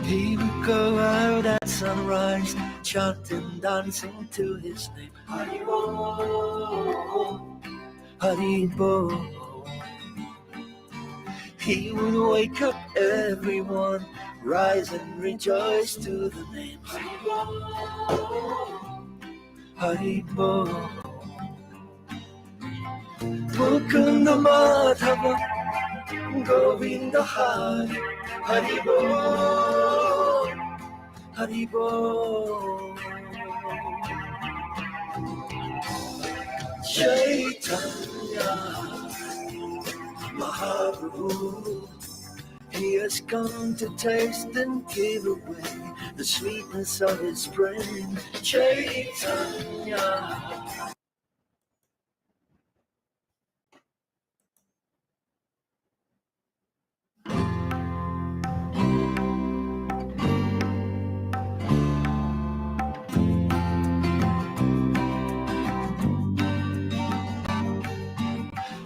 He would go out at sunrise, chanting, dancing to his name. Haribo, Haribo. He would wake up everyone, rise and rejoice to the name. Haribo, Haribo. Mukunda Madhava, Govinda Hari, Haribo, Haribo. Chaitanya Mahaprabhu, he has come to taste and give away the sweetness of his praying. Chaitanya.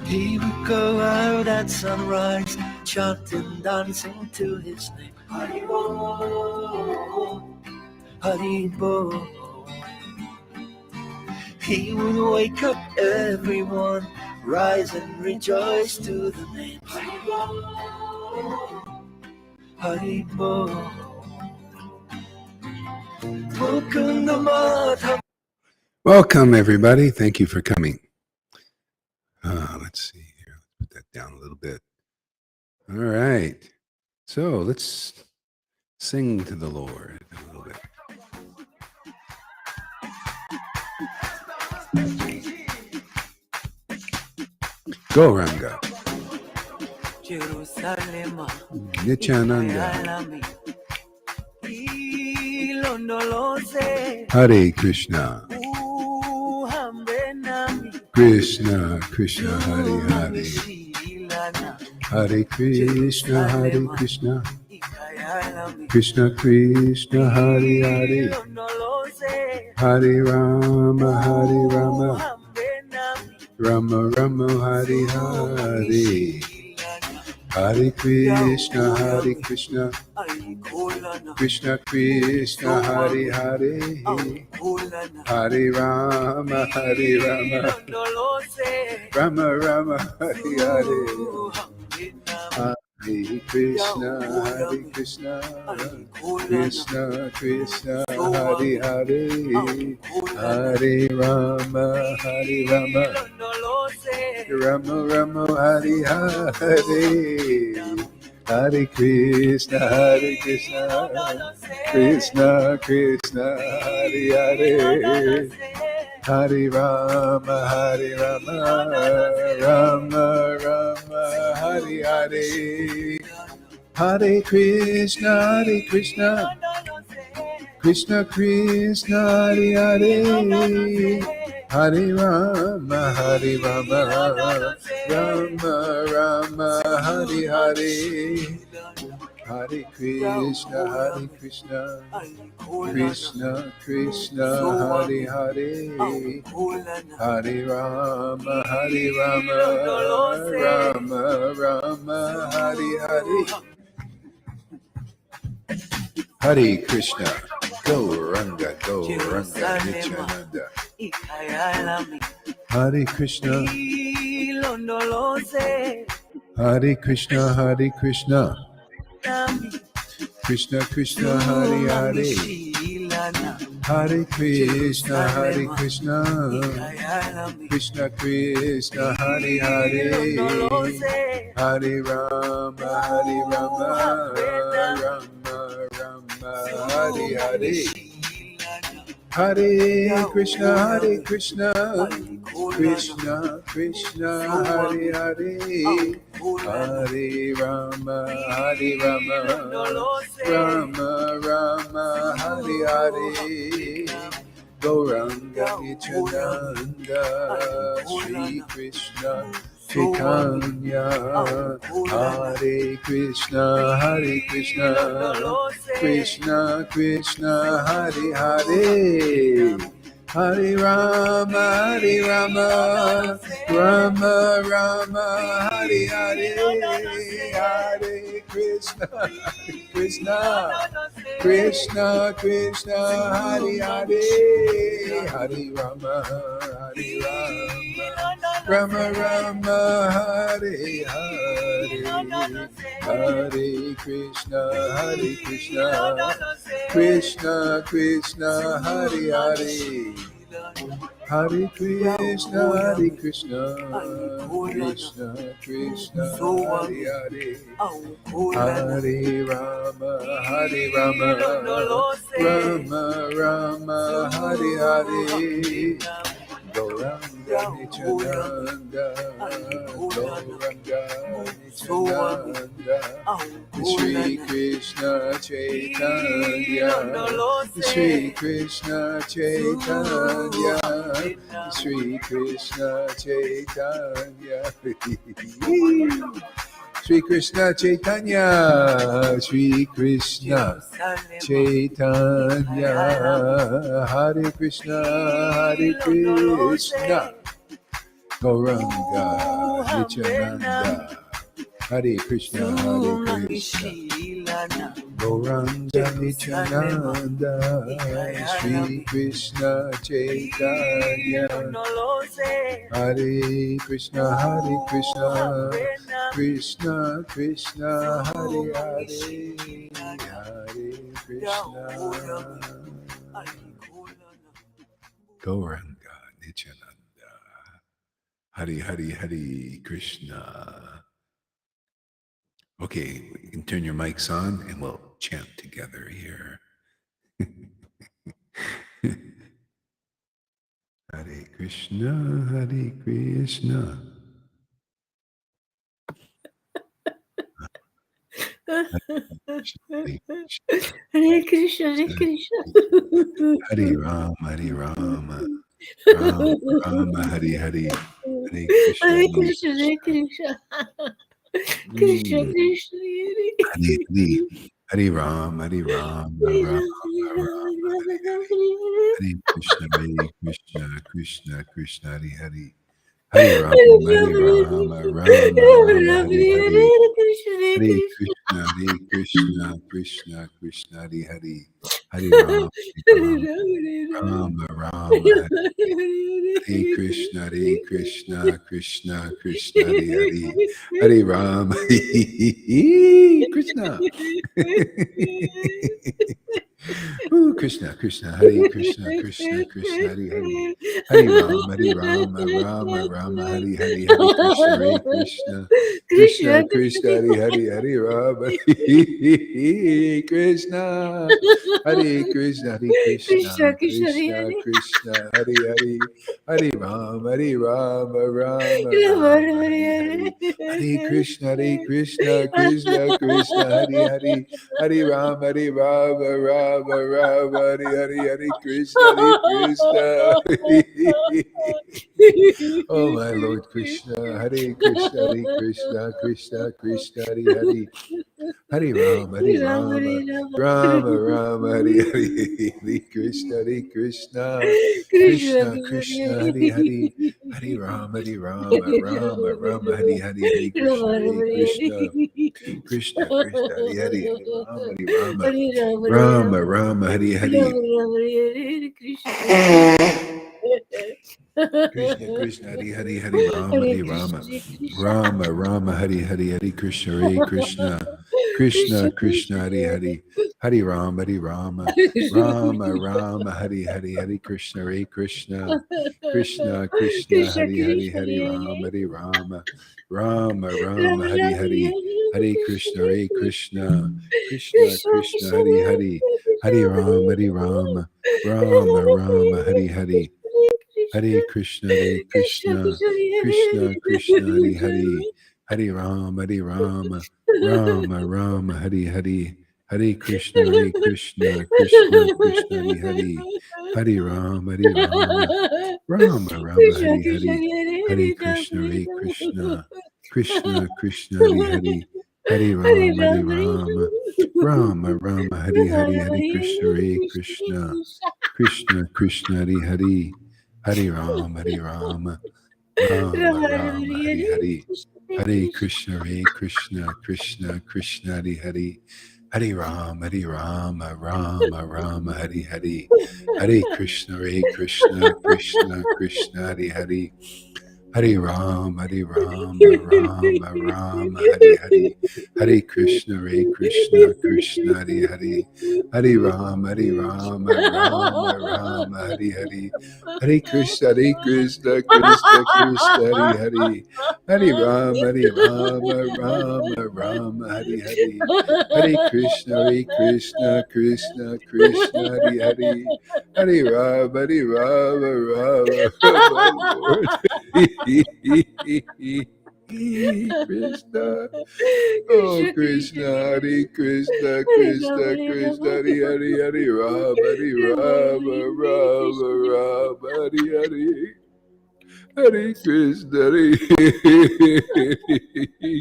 He would go out at sunrise, chanting, dancing to his name. Haribo, Haribo. He would wake up everyone, rise and rejoice to the name. Haribo, Haribo. Mukunda Madhava. Welcome, everybody. Thank you for coming. Let's see here. Let's put that down a little bit. All right. So let's sing to the Lord a little bit. Go, Ranga. Nityananda. Hare Krishna. Krishna, Krishna, Hare Hare. Hare Krishna, Hare Krishna. Krishna, Krishna, Hare Hare. Hare Rama, Hare Rama. Rama, Rama, Hare Hare. Hare Krishna, Hare Krishna. Krishna, Krishna, Hare Hare. Hare Rama, Hare Rama. Rama, Rama, Hare Hare. Hare Krishna, Hare Krishna. Krishna, Krishna, Hare Hare. Hare Rama, Hare Rama. Rama, Rama, Hare Hare. Hare Krishna, Hare Krishna. Krishna, Krishna, Hare Hare. Hare Rama, Hare Rama. Rama, Rama, Hare Hare. Hare Krishna, Hare Krishna. Krishna, Krishna, Hare Hare. Hare Rama, Hare Rama. Rama, Rama, Hare Hare. Hare Krishna, Hare Krishna. Krishna, Krishna, Hare Hare. Hare Rama, Hare Rama. Rama, Rama, Hare Hare. Hare Krishna. Go Ranga, Nityananda. Hare Krishna. Hare Krishna, Hare Krishna. Krishna, Krishna, Hare Hare. Hare Krishna, Hare Krishna. Krishna, Krishna, Hare Hare. Hare Rama, Hare Rama. Rama, Rama, Hare Hare. Hare Krishna, Hare Krishna. Krishna, Krishna, Hare Hare. Hare Rama, Hare Rama. Rama, Rama, Hare Hare. Gauranga Nityananda. Shri Krishna Caitanya. Hare Krishna, Hare Krishna. Krishna, Krishna, Hare Hare. Hare Rama, Hare Rama. Rama, Rama, Hare Hare. Hare Krishna, Krishna, Krishna, Krishna, Hare Hare, Hare Rama, Hare Rama, Rama Rama, Hare Hare, Hare Krishna, Krishna Krishna, Hare Hare, Hare Krishna, Krishna Krishna, Hare Hare, Hare Rama, Rama Rama, Hare Hare, Gauranga Nityananda, Gauranga Nityananda, Shri Krishna Chaitanya, Shri Krishna Chaitanya, Shri Krishna Chaitanya, Shri Krishna Chaitanya, Shri Krishna Chaitanya, Hare Krishna, Gauranga Nityananda, Hare Krishna, Gauranga Nityananda, Shri Krishna Chaitanya, Hare Krishna, Krishna Krishna, Hare Hare, Hare Krishna, Gauranga Nityananda, Hare Hare, Hare Krishna. Okay, you can turn your mics on and we'll chant together here. Hare Krishna, Hare Krishna. Hare Krishna, Hare Krishna. Hare Rama, Hare Rama, Rama Rama, Hare Hare, Hare Krishna, Hare Krishna, Hare Krishna. Krishna Krishna, Hare Hare, Hare Rama, Hare Rama, Rama Rama, Hare Krishna, Krishna Krishna, Hare Hare, Hare Rama, Hare Rama, Rama Rama, Hare Hare, Hare Krishna, Krishna Krishna, Hare Hare, Hare Rama, Rama Rama, Hare Krishna, Krishna Krishna, Hare Hare, Hare Rama, Krishna. Ooh, Krishna, Krishna, Hare Krishna, Krishna Krishna, Hare Hare, Hare Rama, Rama Rama, Hare Hare, Hare Krishna, Krishna Krishna, Hare Hare, Hare Rama, Krishna, Hare Krishna, Krishna Krishna, Hare Hare, Hare Rama, Rama Rama, Hare Krishna, Krishna Krishna, Hare Hare, Hare Rama, Rama Rama, Hare Hare, Hare Krishna, Oh my Lord Krishna, Hare Krishna, Krishna Krishna, Hare Hare, Hare Rama, Rama Rama, Hare Hare, Hare Krishna, Krishna Krishna, Hare Hare, Hare Rama, Rama Rama, Hare Hare, Hare Krishna, Krishna Krishna, Hare Hare, Hare Rama, Rama Rama, Hare Hare, Krishna Krishna, Hare Hare, Hare Rama, Rama Rama, Hare Hare, Hare Krishna, Krishna Krishna, Hare Hare, Hare Rama, Rama Rama, Hare Hare, Hare Krishna, Krishna Krishna, Hare Hare, Hare Rama, Rama Rama, Hare Hare, Hare Krishna, Krishna Krishna, Hare Hare, Hare Rama, Rama Rama, Hare Hare, Hare Krishna, Krishna Krishna, Hare Hare, Hare Rama, Rama Rama, Hare Hare, Hare Krishna, Krishna Krishna, Hare Hare, Hare Rama, Rama Rama, Hare Hare, Hare Krishna, Krishna Krishna, Hare Hare, Hare Rama, Rama Rama, Hare Hare, Hare Krishna, Krishna Krishna, Hare Hare, Hare Rama, Rama Rama, Hare Hare, Hare Krishna, Krishna Krishna, Hare Hare, Hare Rama, Rama Rama, Hare Hare, Hare Krishna, Krishna Krishna, Hare Hare, Hare Rama, Rama Hare Hare, Hare Krishna, Krishna Hare Hare, Hare Rama, Rama Hare Hare, Hare Krishna, Krishna Hare Hare, Hare Rama, Rama Hare Hare, Hare Krishna, Krishna Hare Hare, Hare Rama, Rama, my Lord. Krishna, oh Krishna, Hare Krishna, Krishna Hare Hare, Hare Rama, Rama Hare Hare, Hare Krishna, Hare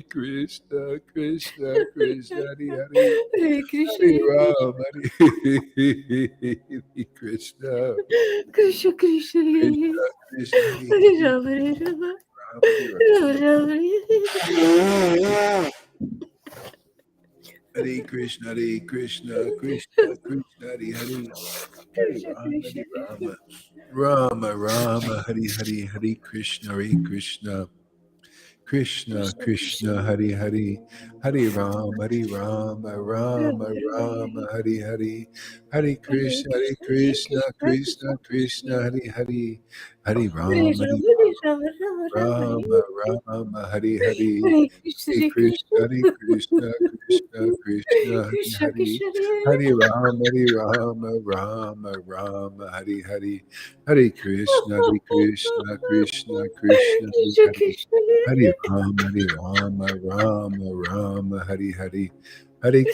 Krishna, Krishna Hare Hare, Hare Krishna, Hare Rama, Hare Krishna, Krishna Krishna, Krishna, Hare Rama, Hare Rama, Rama Rama, Hare Krishna, Krishna Hare Hare, Hare Krishna Rama, Krishna, Rama Hare Hare, Hare Krishna, Krishna Krishna Hare Hare, Hare Rama, Rama Hare Hare, Hare Krishna, Krishna Hare Hare, Hare Rama, Rama Hare Hare, Hare Krishna, Krishna Hare Hare, Hare Rama, Rama Hare Hare, Hare Krishna, Krishna Hare Hare, Hare Rama, Rama Hare Hare, Hare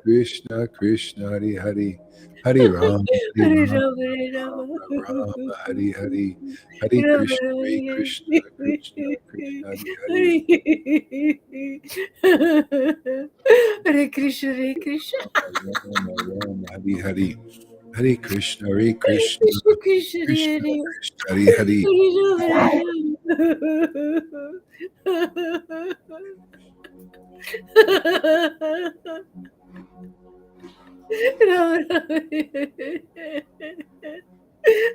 Krishna, Krishna Hare Hare, Hare Rama, Hare Rama, Hare Rama, Rama Hare Hare, Hare Krishna, Krishna Hare Hare, Hare Krishna, Hare Krishna, Rama Hare Hare, Hare Krishna, Krishna Krishna, Krishna Hare Hare Hare.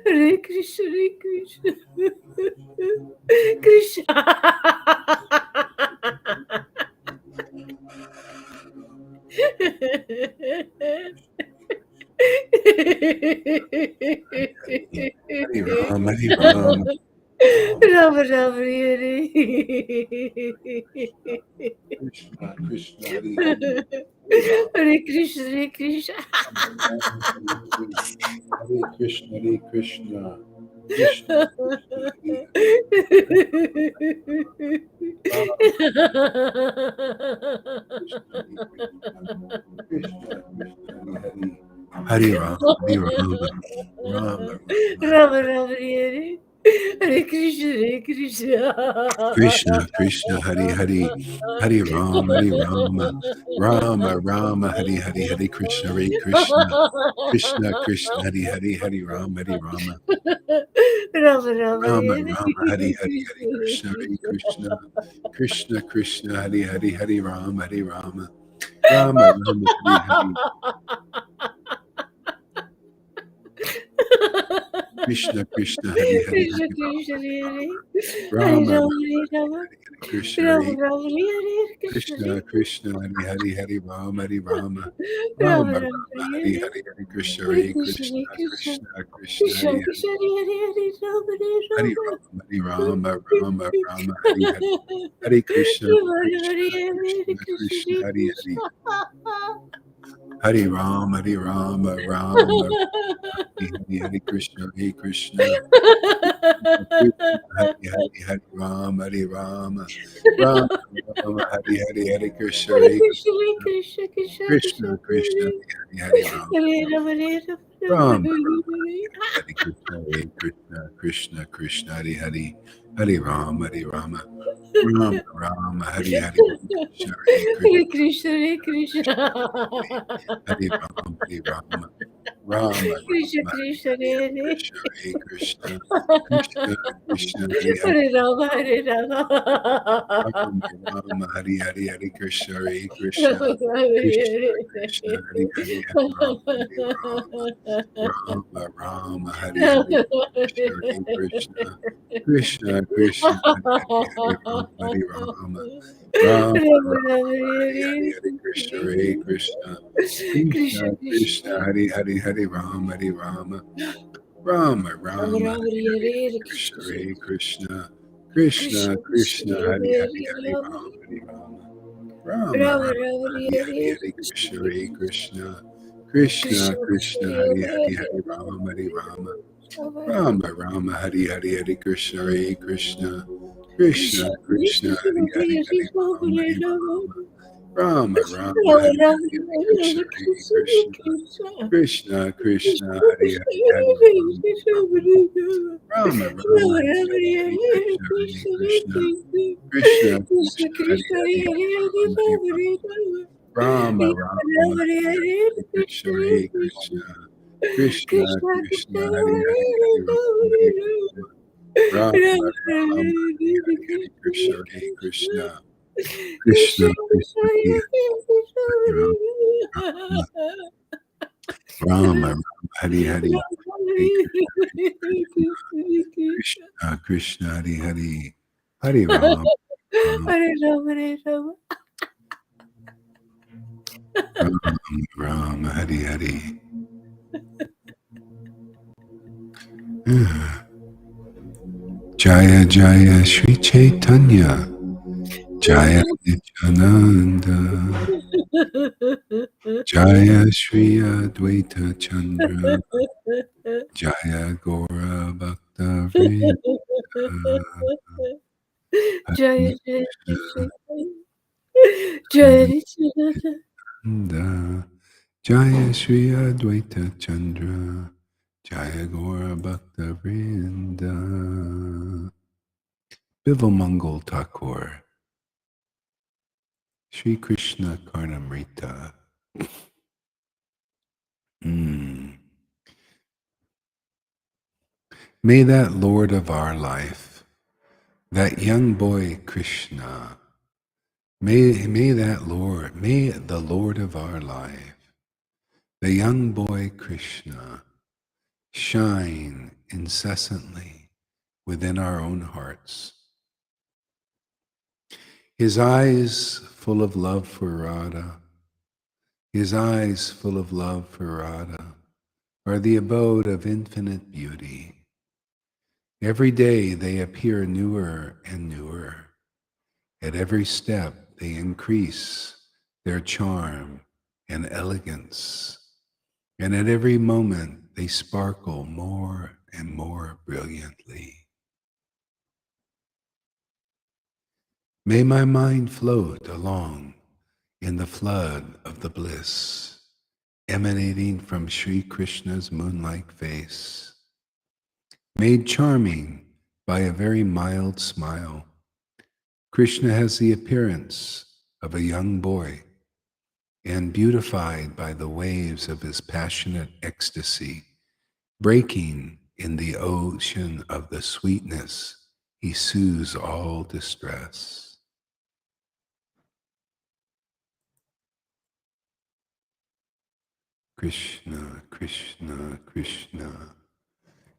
Hare Krishna, Hare Krishna, Krishna. Hare Rama, Rama Rama Rama Hare. Krishna, Krishna Hare Hare, Hare Krishna, Hare Krishna. Hare Krishna, Krishna Krishna Hare Hare, Krishna Hare Hare, Hare Rama, Rama Rama Rama Hare. Hare Krishna, Hare Krishna. Krishna Hare Hare, Hare Rama, Rama Hare Hare, Hare Krishna, Krishna Hare Hare, Hare Rama, Rama Rama Rama Hare. Hare Hare, Hare Krishna, Krishna Hare Hare, Hare Rama, Rama Hare Hare, Krishna Hare Hare, Krishna Hare Krishna Hare. Rama Hare Hare Rama Krishna, Rama Rama Hare. Krishna Krishna Hare Hare, Rama, Rama Rama Hare Rama Hare, Hare. Hare Krishna, Hare Krishna Krishna Krishna Krishna Krishna Hare Krishna Hare Hare Rama Hare Rama. Rama Hare Hare, Hare Krishna, Rama Hare Krishna Hare Krishna Krishna Hare Hare, Krishna. Hare Rama, Rama Hare Krishna, Krishna Hare Rama, Rama Hare Hare Krishna, Hare Krishna, Hare Krishna, Krishna Krishna, Krishna Hare Hare Rama, Hare Rama, Hare Rama, Rama Hare Krishna, Krishna Hare Hare, Hare Rama, Rama Hare Hare, Krishna Hare Krishna, Hare Krishna. Hare Rama, Rama, Krishna Rama, Krishna Hare Hare, Hare Krishna, Hare Krishna, Krishna, Krishna, Hare Hare, Hare Rama Hare Rama Rama, Rama, Hare Hare, Hare Krishna, Hare Krishna, Rama Rama Krishna, Hare Krishna, Hare Hare Hare, Rama, Hare Rama, Rama, Rama, Hare Hare, Krishna, Hare Krishna, Krishna, Krishna, Hare Hare, Hare Rama, Hare Rama, Rama, Rama, Hare Hare, Hare Krishna, Hare Krishna, Krishna, Krishna Krishna, Krishna Hare Hare, Hare Rama, Hare Rama, Rama, Rama Rama, Rama Hare Hare, Hare Hare Hare Krishna, Krishna Hare Krishna, Krishna, Krishna Krishna, Krishna Hare Hare Hare, Hare Rama Rama, Hare Rama, Rama, Rama Rama, Rama Hare Hare, Hare Hare Krishna, Krishna Hare Krishna, Krishna, Krishna Krishna, Krishna Hare Hare Hare, Hare Hare Rama, Hare Rama, Rama Rama, Rama, Hare Hare, Hare Krishna, Hare Krishna, Krishna, Krishna Krishna, Krishna Hare Hare, Hare Hare Rama, Hare Hare Rama Rama, Rama, Rama, Rama Hare Rama Hare, Hare Krishna, Hare Hare Krishna Krishna, Krishna Krishna, Krishna, Krishna Hare Krishna Hare, Hare Hare Rama, Rama, Rama, Rama Hare Rama Hare, Hare Hare Krishna, Hare Krishna Krishna, Krishna Krishna, Krishna Krishna, Hare Krishna Hare, Hare Hare Hare Rama, Hare Rama, Rama, Rama, Rama Hare Hare, Hare Hare Krishna, Krishna Hare Krishna Krishna, Krishna, Krishna Krishna, Krishna Hare Hare, Hare Rama, Hare Rama, Rama, Rama, Hare Hare, Hare Krishna, Hare Krishna, Krishna, Krishna, Hare Hare, Rama, Rama, Rama, Hare Hare, Hare Krishna, Krishna, Krishna, Hare Hare, Hare Rama, Rama, Hare Rama Hare Rama Rama, Hare Hare. Jaya Jaya Sri Chaitanya, Jaya Nityananda, Jaya Shri Advaita Chandra, Jaya Gora Bhakta Vrinda, Jaya Jaya Krishna Jaya Nityananda Nanda, Jaya Shri Advaita Chandra, Jaya Gora Bhakta Vrinda. Bivamangal Thakur, Sri Krishna Karnamrita. May that Lord of our life, that young boy Krishna, may the Lord of our life, the young boy Krishna, shine incessantly within our own hearts. His eyes full of love for Radha, his eyes full of love for Radha, are the abode of infinite beauty. Every day they appear newer and newer. At every step they increase their charm and elegance. And at every moment they sparkle more and more brilliantly. May my mind float along in the flood of the bliss emanating from Sri Krishna's moon-like face, made charming by a very mild smile. Krishna has the appearance of a young boy, and beautified by the waves of his passionate ecstasy, breaking in the ocean of the sweetness, he soothes all distress. Krishna, Krishna, Krishna,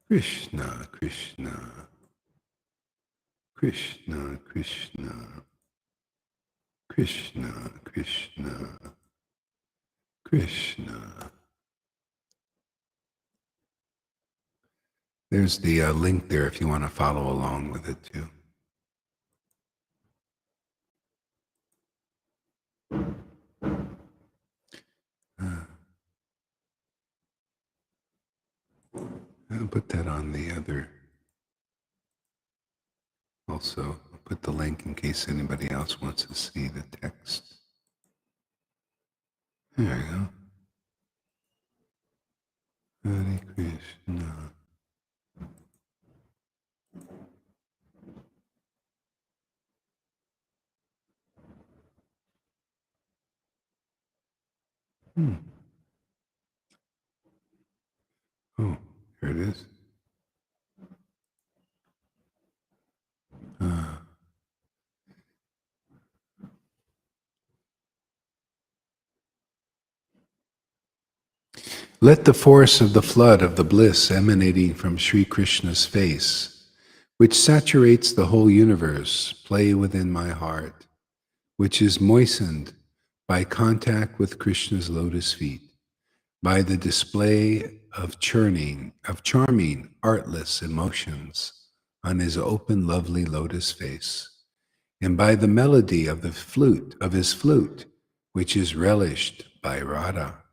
Krishna, Krishna, Krishna, Krishna, Krishna, Krishna, Krishna. There's the link there if you want to follow along with it too. I'll put that on the other. Also, I'll put the link in case anybody else wants to see the text. There you go. Hare Krishna. There it is. Let the force of the flood of the bliss emanating from Sri Krishna's face, which saturates the whole universe, play within my heart, which is moistened by contact with Krishna's lotus feet, by the display of charming, artless emotions on his open, lovely lotus face, and by the melody of the flute, of his flute, which is relished by Radha.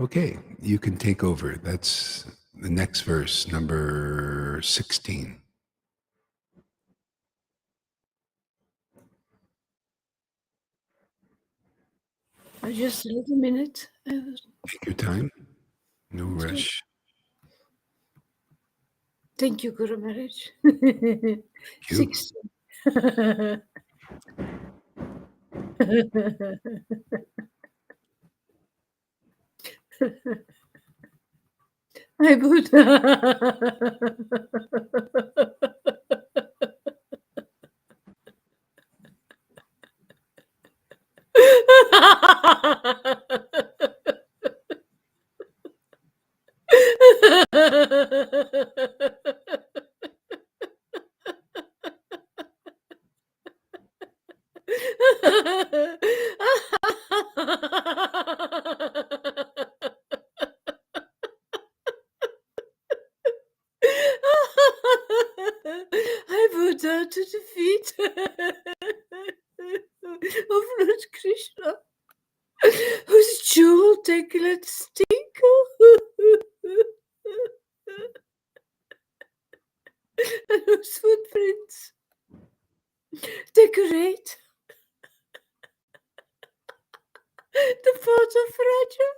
Okay, you can take over. That's the next verse, number 16. I just need a minute. Take your time. No rush. Thank you, Guru Maharaj. Thank you. 16. Hi, Buddha. I bow down to the feet of Lord Krishna, whose jewel necklace tinkle and whose footprints decorate the path of Raja.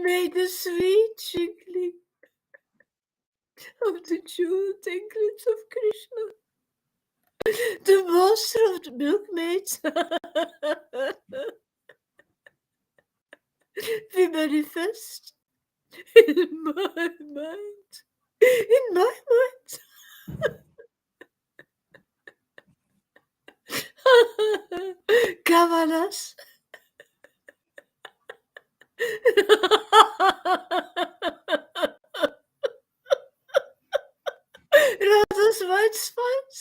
May the sweet jingling of the jewel necklace of Krishna, the master of the milkmaids, be manifest in my mind. In my mind. Kavalas. Radha's white spines.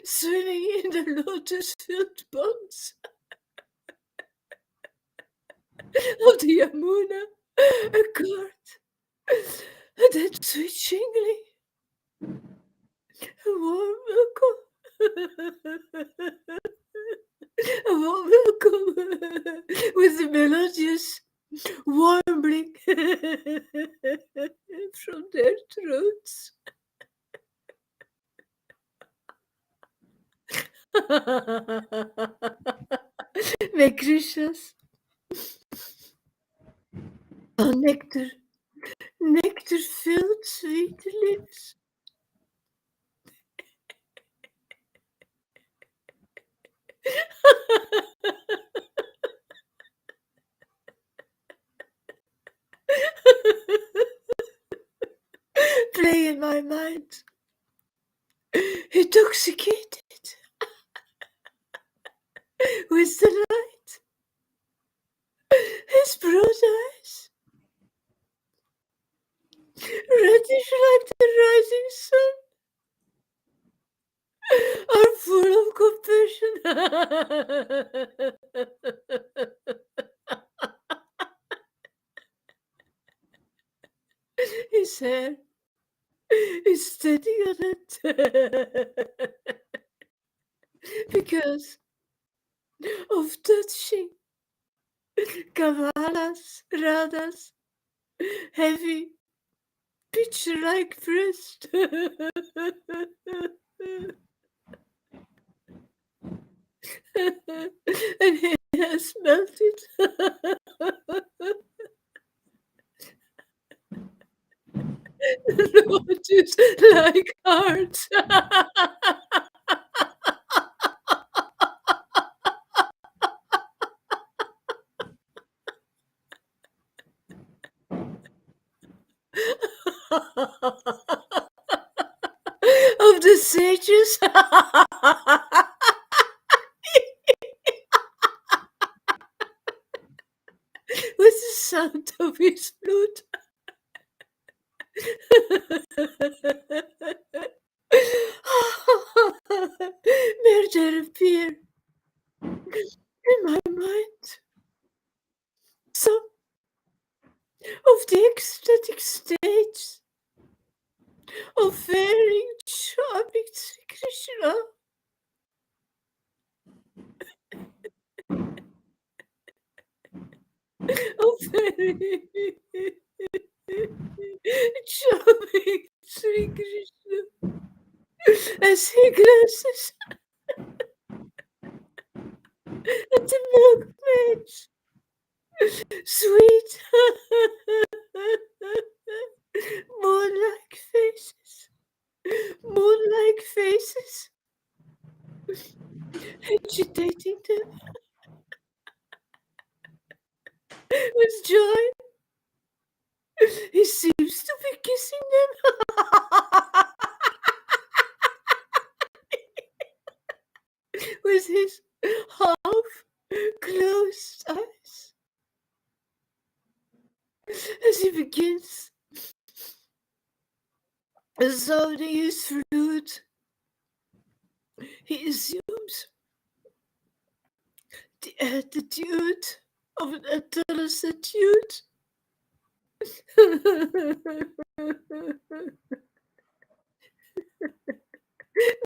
Swimming in the lotus-filled ponds of the Yamuna, a court, and that sweet jingling, a warm welcome, a warm welcome with the melodious warbling from their throats. May Krishna's nectar filled sweet lips play in my mind, intoxicated with the light, his broad eyes, reddish like the rising sun, are full of compassion. His hair is steady on it because of touching Kavalas, Radha's heavy, pitch-like breast. And he has melted. The lotus like hearts. Of the sages. With the sound of his flute. May there appear in my mind some of the ecstatic states of very charming Sri Krishna. Of very charming Sri Krishna. As he glances at the milkmaids, sweet moon-like faces, moon-like faces, agitating them with joy. He seems to be kissing them with his half-closed eyes. As he begins sounding his flute, he assumes the attitude of an adolescent youth.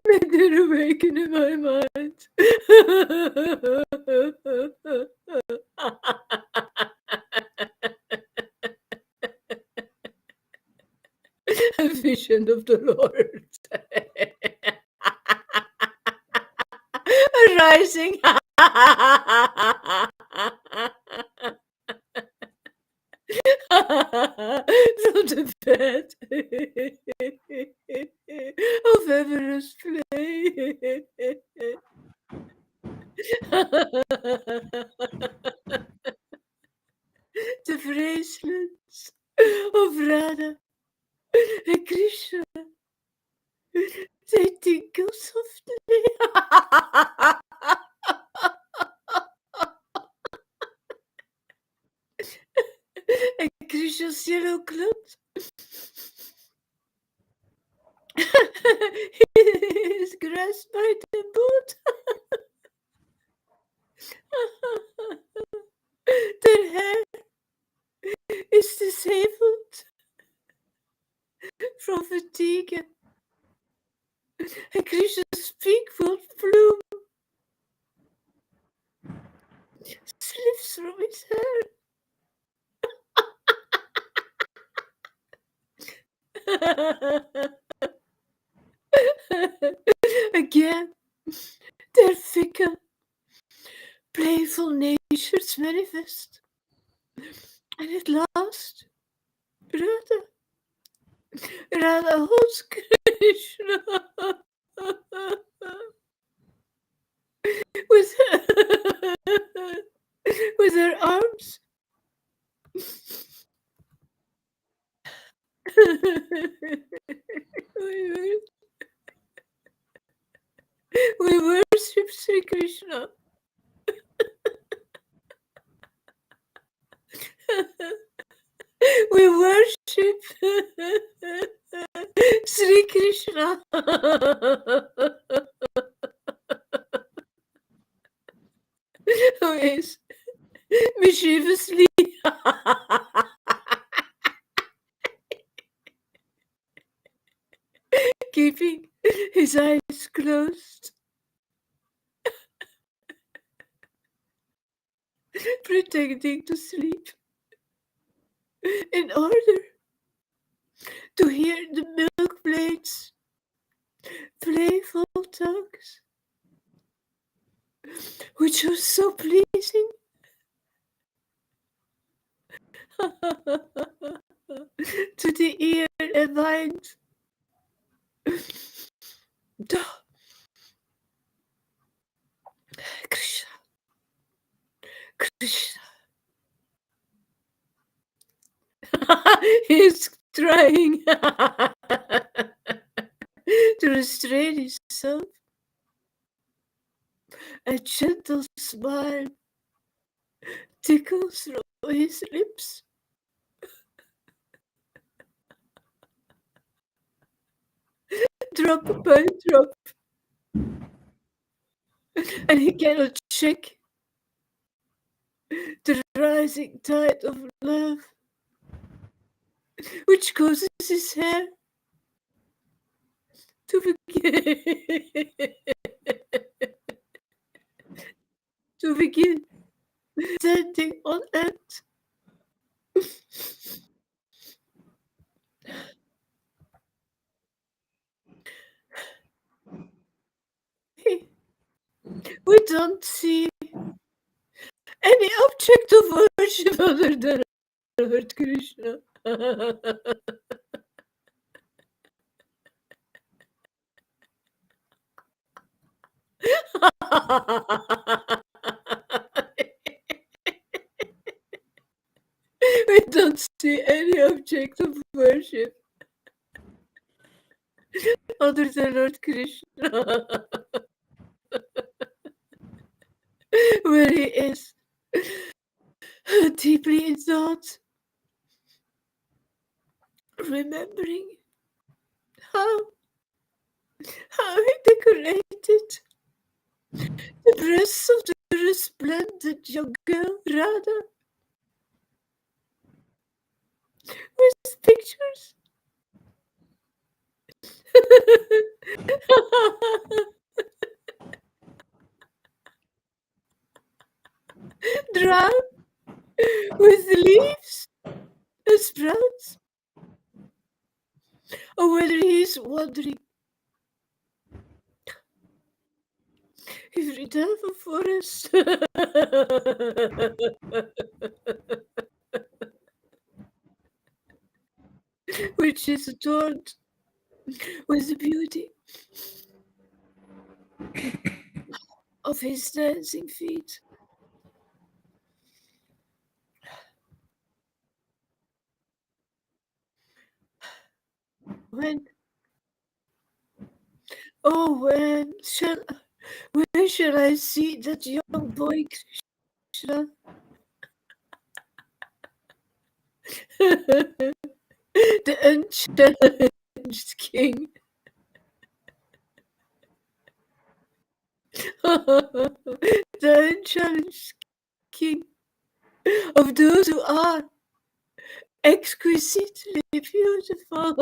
May they awaken in my mind a vision of the Lord arising from the bed of amorous play. The bracelets of Radha and Krishna, they tinkle softly. And Krishna's yellow cloth is grasped by the boot. Their hair is disabled from fatigue. And Krishna's pink plume slips from his hair. Again, their fickle, playful natures manifest. And at last, Radha holds Krishna with her arms. We worship Sri Krishna. We worship Sri Krishna. Who is mischievously keeping his eyes closed, pretending to sleep in order to hear the milkmaids' playful tongues which was so pleasing to the ear and mind. Krishna, Krishna. He's trying to restrain himself. A gentle smile tickles through his lips. Drop by drop. And he cannot shake the rising tide of love, which causes his hair to begin standing on end. We don't see any object of worship other than Lord Krishna. We don't see any object of worship other than Lord Krishna. Where he is deeply in thought, remembering how he decorated the breasts of the resplendent young girl Radha with pictures. Drawn with leaves and sprouts, or whether he is wandering every day of a forest, which is adorned with the beauty of his dancing feet. When when shall I see that young boy Krishna? The unchallenged king. The unchallenged king of those who are exquisitely beautiful.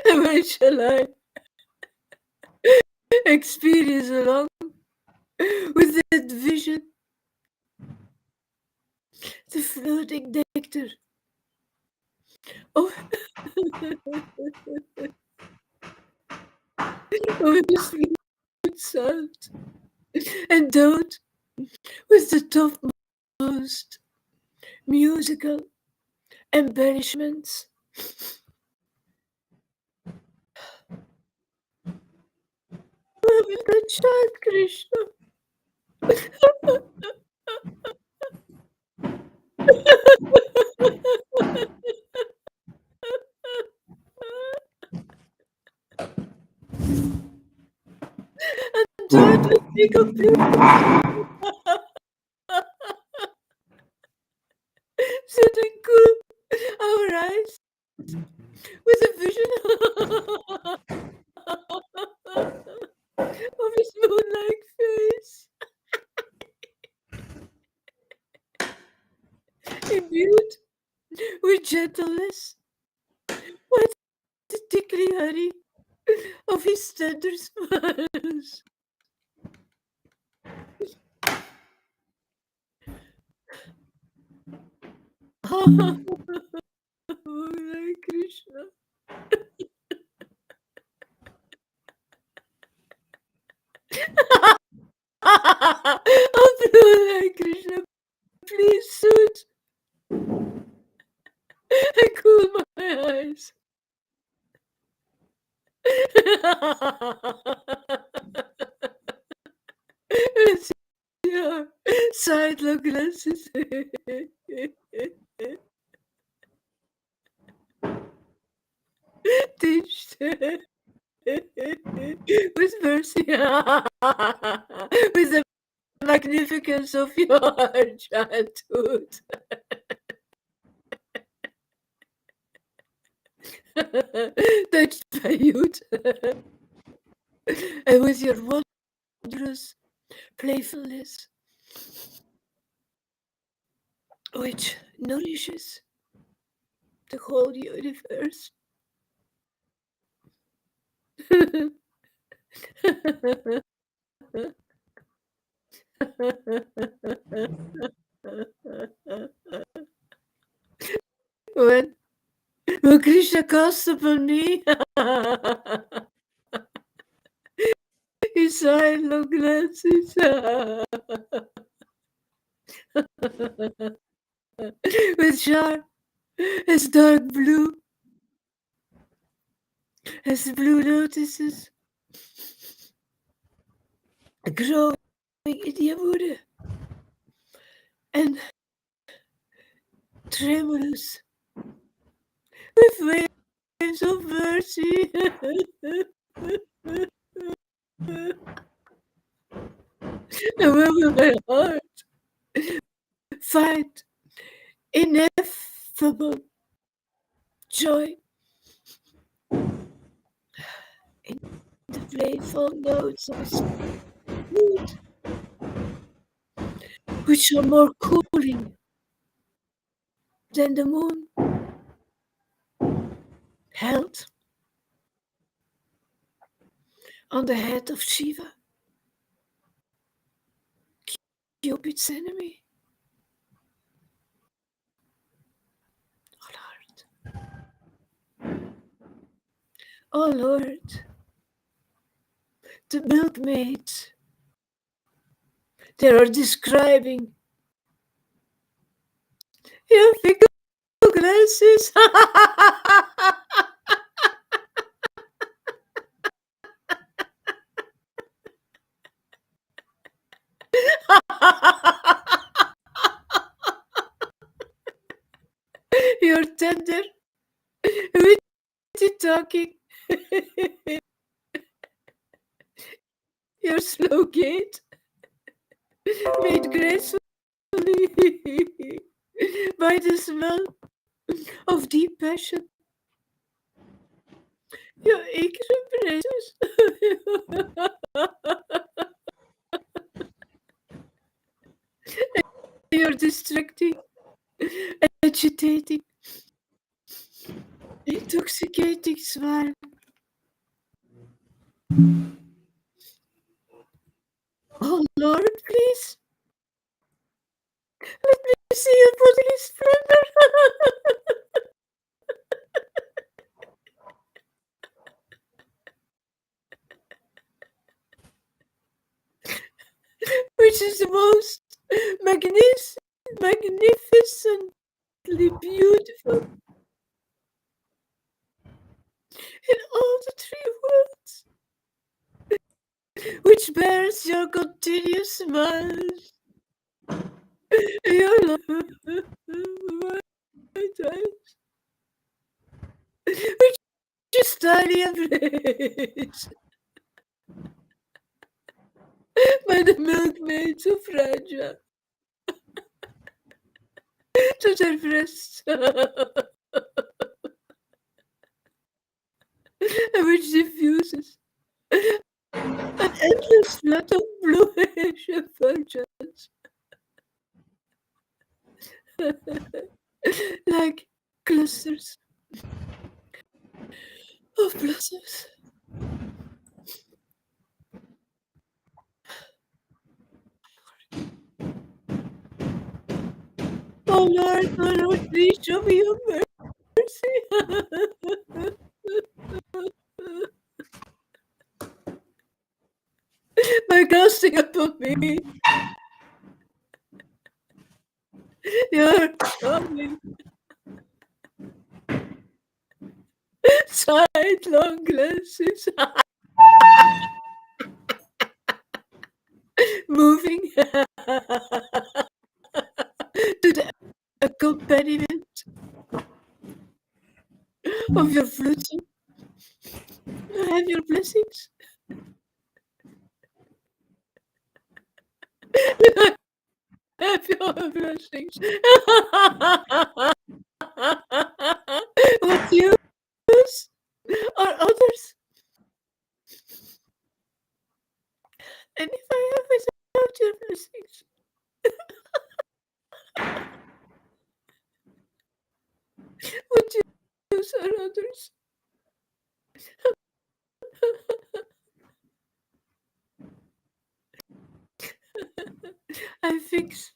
When shall I experience along with that vision the floating nectar of the sweet sound, endowed with the topmost musical embellishments. I will not chant Krishna. Adorned with single beauty, sitting cool our eyes with a vision of his moon-like face, imbued with gentleness, with the tickly honey of his tender smiles. Hare Krishna. Hare Krishna, please suit. I cool my eyes. It's your side look glasses. Teach with mercy, with the magnificence of your childhood. Touched by youth, and with your wondrous playfulness, which nourishes the whole universe. when Krishna casts upon me his silent glances with sharp as dark blue as blue lotuses growing in Yamuna and tremulous with waves of mercy. And where will my heart find ineffable joy in the playful notes of his flute, which are more cooling than the moon held on the head of Shiva, Cupid's enemy. Oh Lord, the milkmaids, they are describing your fickle glances. Your tender, witty talking, your slow gait, made gracefully by the smell of deep passion. Your eager embraces, your distracting, agitating, intoxicating smile. Oh Lord, please, let me see your bodily splendor. Which is the most magnificently beautiful in all the three worlds, which bears your continuous smiles, your white eyes, which is steady embrace by the milkmaids of Raja to their breasts, which diffuses an endless flood of bluish effulgence, like clusters of blossoms. Oh Lord, please show me your mercy. By casting upon me your charming sidelong glances, moving to the accompaniment of your fluting. I have your blessings. I have your blessings. What use are others? And if I have without your blessings, what use are others? I fix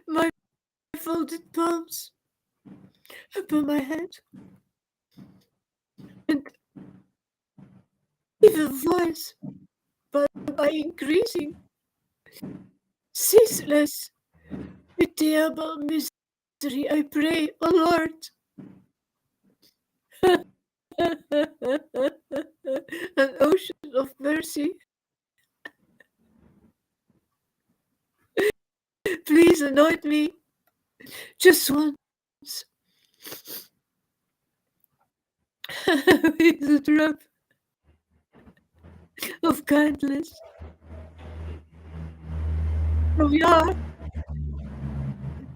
my folded palms upon my head and give a voice by increasing ceaseless pitiable misery. I pray, O Lord, an ocean of mercy. Please anoint me just once with a drop of kindness from your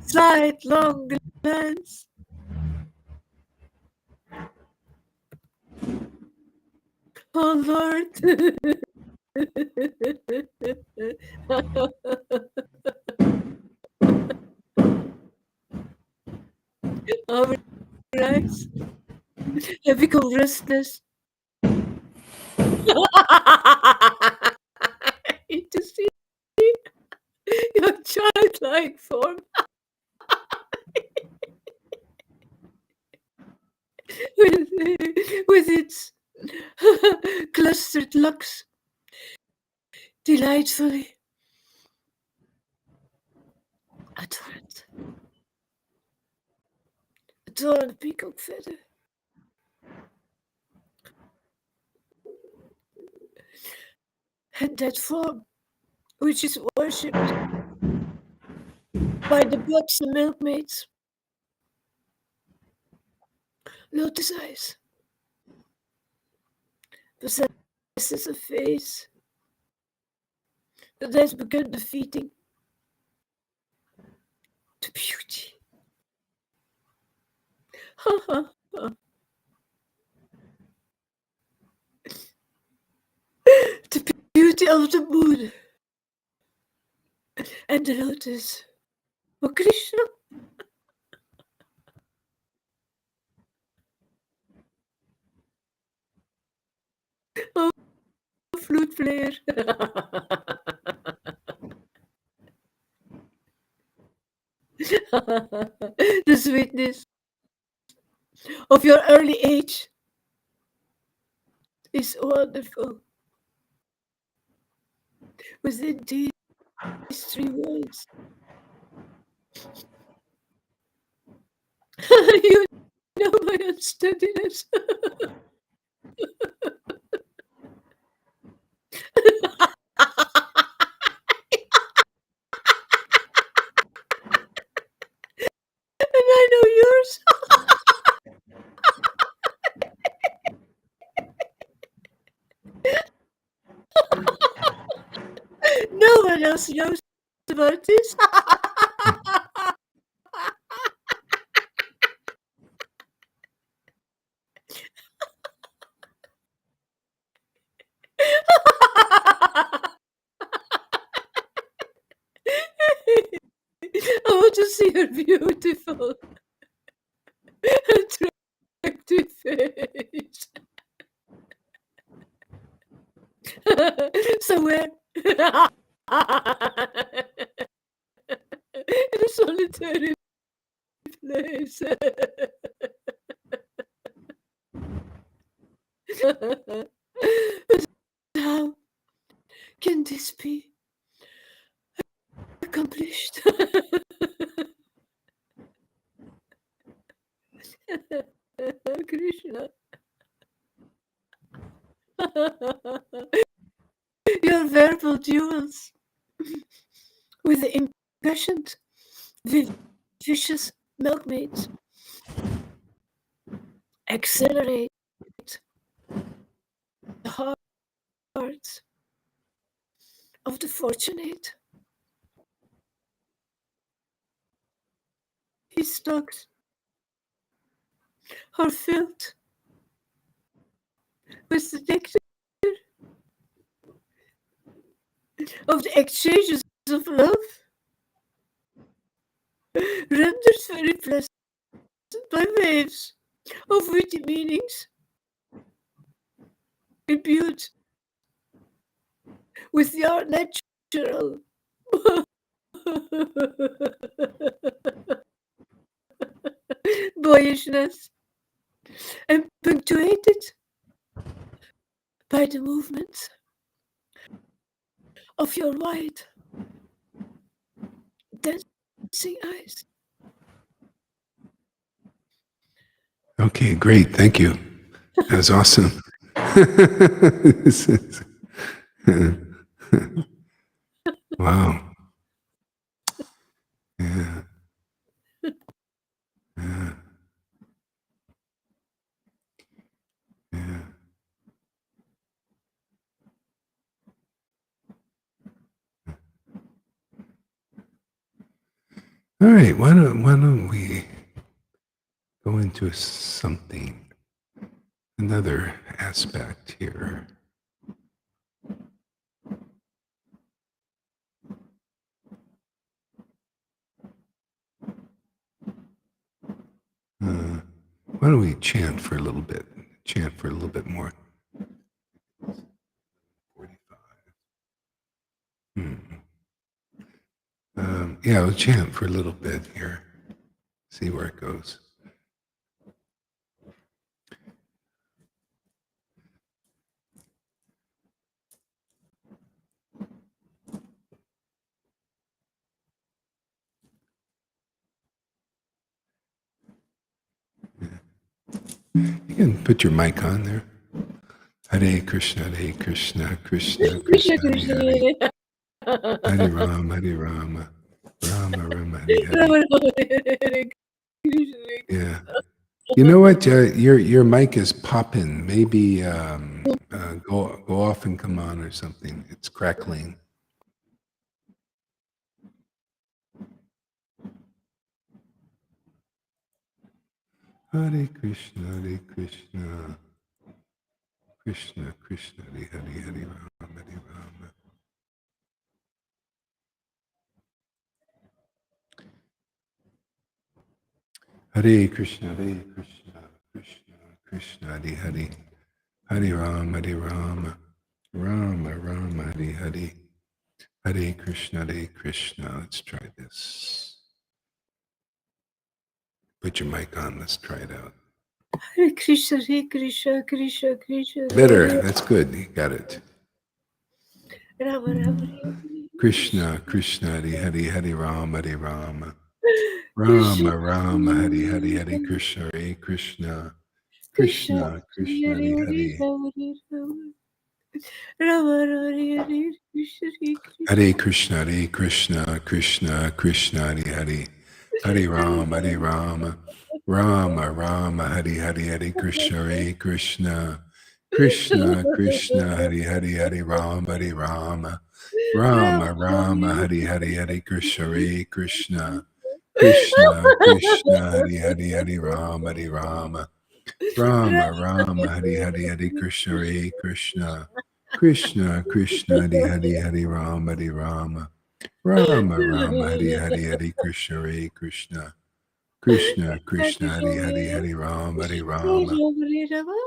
sidelong glance. Oh Lord. Our eyes have become restless. To see your childlike form with its clustered locks, delightfully adorned peacock feather. And that form which is worshipped by the buxom milkmaids. Lotus eyes possesses a face that has begun defeating the beauty. The beauty of the moon and the lotus. Oh Krishna. Oh flute player. The sweetness of your early age is wonderful. Within these three walls, you know my unsteadiness. And I know yours. No one else knows about this. I want to see your beautiful, attractive face. Somewhere in a solitary place. But how can this be accomplished? Krishna. Your verbal duels with the impassioned, vicious milkmaids accelerate the hearts of the fortunate. His stocks are filled with the nectar of the exchanges of love, rendered very pleasant by waves of witty meanings, imbued with your natural boyishness, and punctuated by the movements of your wide, dancing eyes. Okay, great. Thank you. That was awesome. Wow. Yeah. Yeah. Yeah. All right. Why don't we go into something, another aspect here. Why don't we chant for a little bit? Chant for a little bit more. 45. Yeah, we'll chant for a little bit here. See where it goes. You can put your mic on there. Hare Krishna, Krishna, Krishna, Hare Hare. Hare Rama, Rama Rama, Hare Hare. Yeah. You know what? Your mic is popping. Maybe go off and come on or something. It's crackling. Hare Krishna, Krishna Krishna, Hare Hare, Hare Rama, Hare Rama. Hare Krishna, Krishna Krishna, Hare Hare, Hare Rama, Rama Rama, Hare Hare, Hare Krishna, Krishna. Let's try this. Put your mic on. Let's try it out. Hare Krishna, Krishna Krishna. Better. That's good. You got it. Rama Rama. Krishna Krishna, Hare Hare, Hare Rama, Rama Rama, Hare Hare, Hare Krishna, Krishna Krishna Krishna, Hare Hare. Hare Krishna, Krishna Krishna, Hare Hare, Hare Rama, Rama, Hare Hare, Hare Krishna, Krishna Krishna, Hare Hare, Hare Rama, Rama, Hare Hare, Hare Krishna, Krishna Krishna, Hare Hare, Hare Rama, Rama, Hare Hare, Hare Krishna, Krishna Hare Hare, Hare Rama, Rama, Hare Hare, Hare Krishna, Krishna Hare Hare, Hare Rama,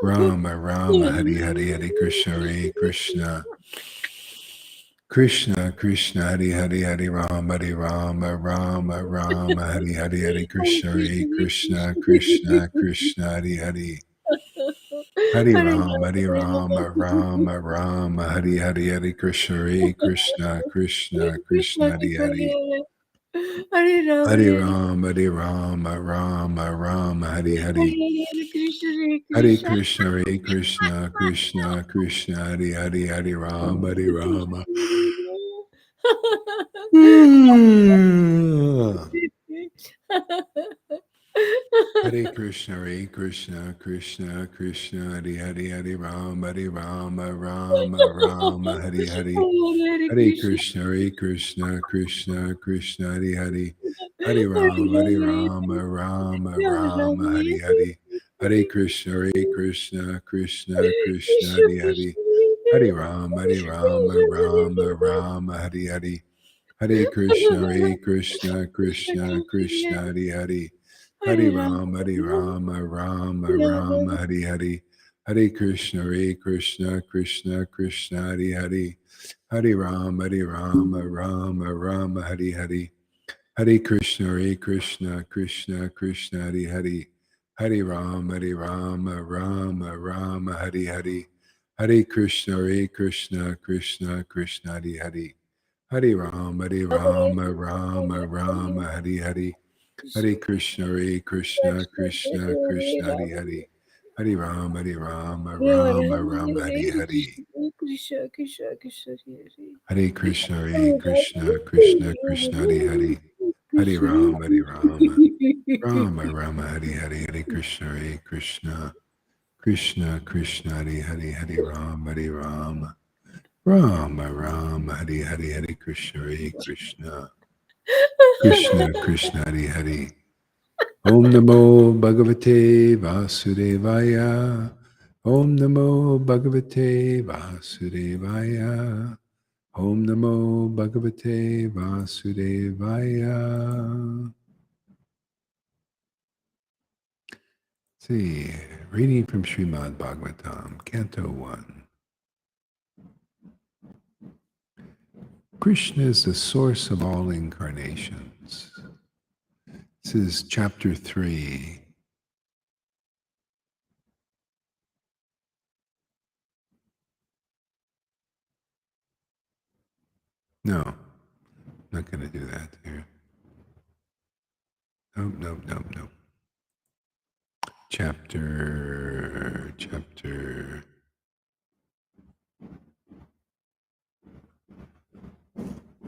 Rama, Hare Hare, Hare Krishna, Krishna, Krishna, Hari Hari, Hari Rama, Hari Rama, Rama Rama, Hari Hari, Hari Krishna, Hari Krishna, Krishna, Krishna, Hari Hari. Hari Rama, Hari Rama, Rama Rama, Hari Hari, Hari Krishna, Hari Krishna, Krishna, Krishna, Hari Hari. Hare Rama, Hari Rama, Hari Rama, Rama Rama, Hari Hari. Hare Krishna, Hare Krishna, Krishna, Krishna, Hare Hare, Hare Rama, Hare Rama. Hare Krishna, Hare Krishna, Krishna, Krishna, Hare Hare, Hare Rama, Hare Rama, Rama Rama, Hare Hare. Hare Krishna, Hare Krishna, Krishna, Krishna, Hare Hare. Hare Rama, Rama Rama, Hare Hare. Hare Krishna, Hare Krishna, Krishna, Krishna, Hare Hare. Hare Rama, Rama Rama, Hare Hare. Hare Krishna, Krishna, Krishna, Hare Hare. Hare Rama, Rama Rama, Hare Hare. Hare Krishna, Krishna, Krishna, Krishna, Hare Hare. Hare Rama, Rama Rama, Hare Hare. Hare Krishna, Krishna, Krishna, Krishna, Hare Hare. Hare Rama, Rama Rama, Hare Hare. Hare Krishna, Krishna, Krishna, Krishna, Hare Hare. Hare Rama, Rama Rama, Hare Hare. Hare Krishna, Krishna, Krishna, Krishna, Hare Hare. Hare Rama, Rama Rama, Hare Hare. Krishna, Krishna, Krishna, Hare Krishna, Krishna, Krishna, Krishna, Hare Hare. Hare Rama, Rama Rama, Hare Hare. Hare Krishna, Krishna, Krishna, Krishna, Hare Hare. Hare Rama, Rama. Rama Rama, Hare Hare. Hare Krishna, Krishna, Krishna, Krishna, Hare Hare. Om Namo Bhagavate Vasudevaya. Om Namo Bhagavate Vasudevaya. Om Namo Bhagavate Vasudevaya. See, reading from Srimad Bhagavatam, Canto 1. Krishna is the source of all incarnations. This is chapter 3. No, not going to do that here. Nope. Chapter.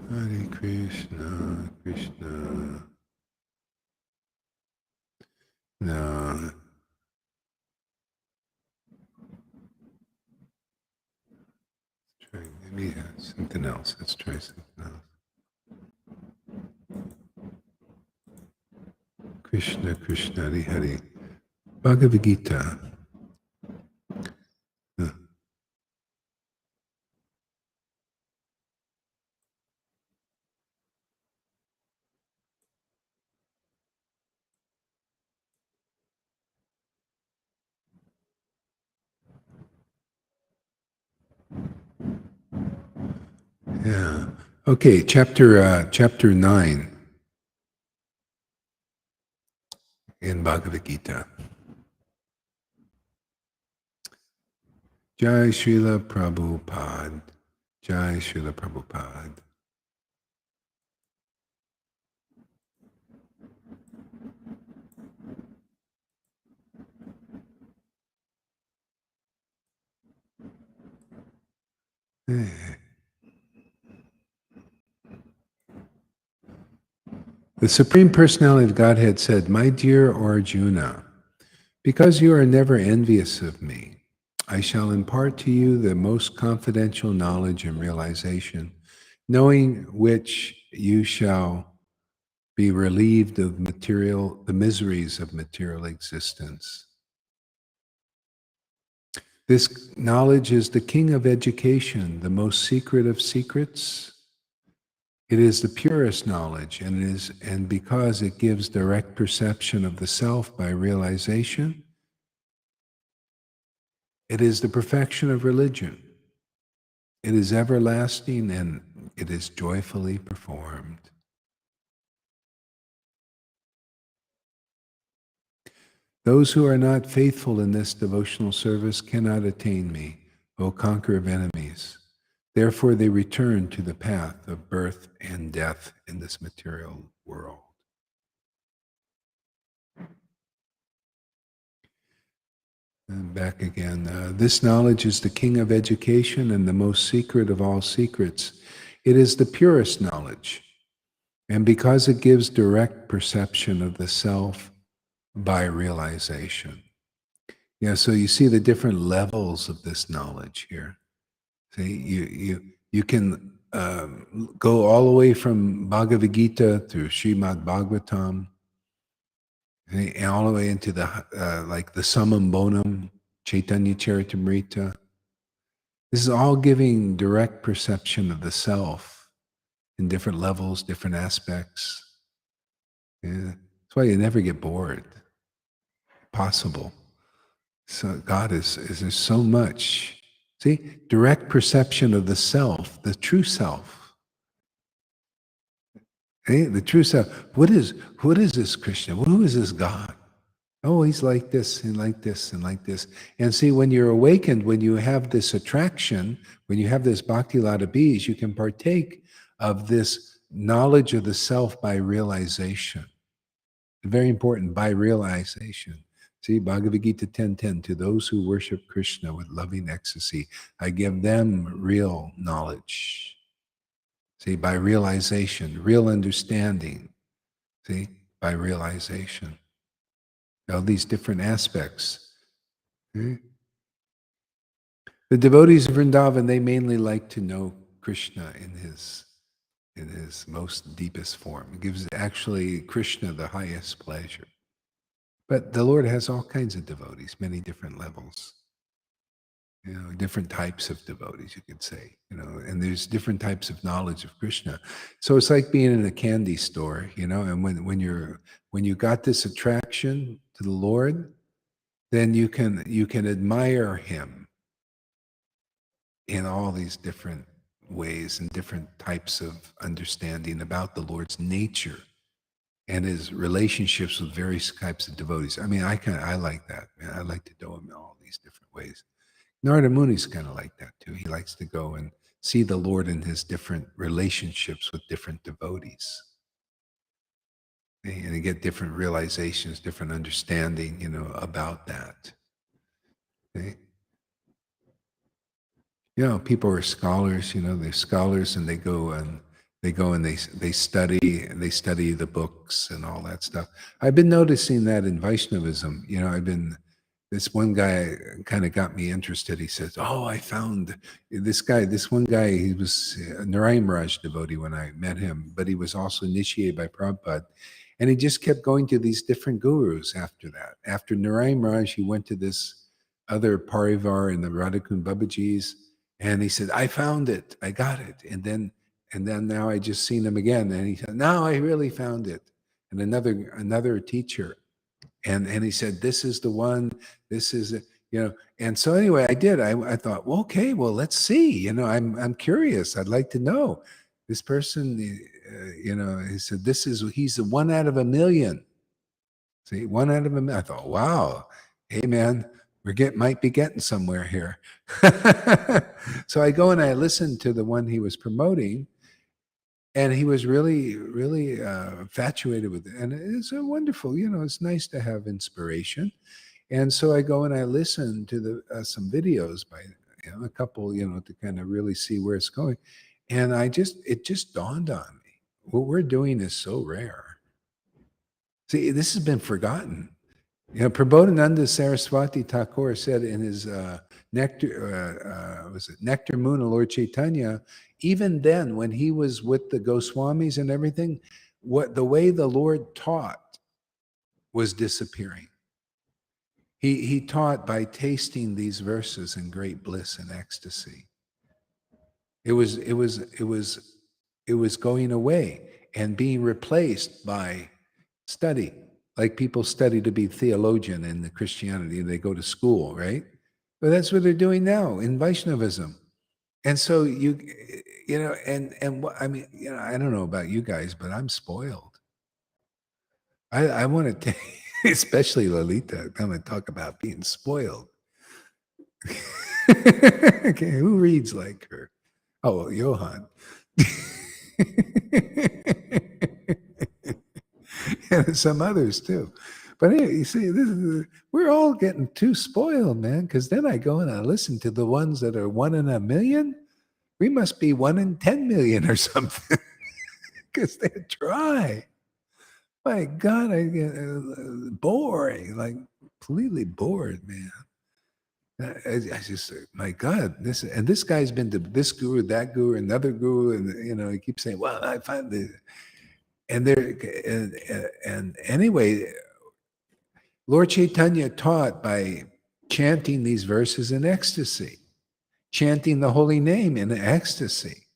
Hare Krishna, Krishna. No. Let's try maybe something else. Let's try something else. Krishna, Krishna, Hare Hare. Bhagavad Gita. Yeah. Okay, chapter 9 in Bhagavad Gita. Jai Srila Prabhupada. Jai Srila Prabhupada. The Supreme Personality of Godhead said, "My dear Arjuna, because you are never envious of me, I shall impart to you the most confidential knowledge and realization, knowing which you shall be relieved of the miseries of material existence. This knowledge is the king of education, the most secret of secrets. It is the purest knowledge, and because it gives direct perception of the self by realization, it is the perfection of religion. It is everlasting and it is joyfully performed. Those who are not faithful in this devotional service cannot attain me, O conqueror of enemies. Therefore, they return to the path of birth and death in this material world. And back again. This knowledge is the king of education and the most secret of all secrets. It is the purest knowledge. And because it gives direct perception of the self by realization. Yeah, so you see the different levels of this knowledge here. See, you can go all the way from Bhagavad Gita through Srimad Bhagavatam, and all the way into the like the Summum Bonum, Chaitanya Charitamrita. This is all giving direct perception of the self in different levels, different aspects. Yeah. That's why you never get bored. Possible. So God is there's so much. See, direct perception of the self, the true self. Hey, the true self. What is this Krishna? Who is this God? Oh, he's like this and like this and like this. And see, when you're awakened, when you have this attraction, when you have this bhakti lata bees, you can partake of this knowledge of the self by realization. Very important, by realization. See, Bhagavad Gita 10:10, to those who worship Krishna with loving ecstasy, I give them real knowledge. See, by realization, real understanding. See, by realization. All these different aspects. Okay? The devotees of Vrindavan, they mainly like to know Krishna in his most deepest form. It gives actually Krishna the highest pleasure. But the Lord has all kinds of devotees, many different levels. Different types of devotees, you could say, and there's different types of knowledge of Krishna. So it's like being in a candy store, and when you got this attraction to the Lord, then you can admire him in all these different ways and different types of understanding about the Lord's nature and his relationships with various types of devotees. I mean, I like that, man. I like to know him in all these different ways. Narada Muni's kind of like that too. He likes to go and see the Lord in his different relationships with different devotees. And to get different realizations, different understanding, about that. Okay? People are scholars, they're scholars and they go and they study the books and all that stuff. I've been noticing that in Vaishnavism, this one guy kind of got me interested. He says, oh, I found this one guy, he was a Narayan Raj devotee when I met him, but he was also initiated by Prabhupada. And he just kept going to these different gurus after that. After Narayan Raj, he went to this other Parivar in the Radhakund Babajis, and he said, I found it, I got it. And then now I just seen him again. And he said, now I really found it. And another teacher. And he said, this is the one, this is, and so anyway, I did. I thought, well, okay, well, let's see. I'm curious. I'd like to know. This person, he said, he's the one out of a million. See, one out of a million. I thought, wow, hey man, might be getting somewhere here. So I go and I listen to the one he was promoting, and he was really, really infatuated with it. And it's a wonderful, it's nice to have inspiration. And so I go and I listen to some videos by a couple, to kind of really see where it's going. And it just dawned on me, what we're doing is so rare. See, this has been forgotten. Prabodhananda Saraswati Thakur said in his Nectar Moon of Lord Caitanya, even then when he was with the Goswamis and everything, the way the Lord taught was disappearing. He taught by tasting these verses in great bliss and ecstasy. It was going away and being replaced by study. Like people study to be theologian in the Christianity, they go to school, right? But that's what they're doing now in Vaishnavism. And so and what I mean, I don't know about you guys, but I'm spoiled. I want to, especially Lolita. I'm going to talk about being spoiled. Okay, who reads like her? Oh, Johan. And some others too. But anyway, you see, we're all getting too spoiled, man. Because then I go and I listen to the ones that are 1 in a million. We must be 1 in 10 million or something, because they're dry. My God, I get boring, like completely bored, man. I just, my God, this guy's been to this guru, that guru, another guru, and he keeps saying, "Well, I find this," and there, and anyway, Lord Caitanya taught by chanting these verses in ecstasy, chanting the holy name in ecstasy,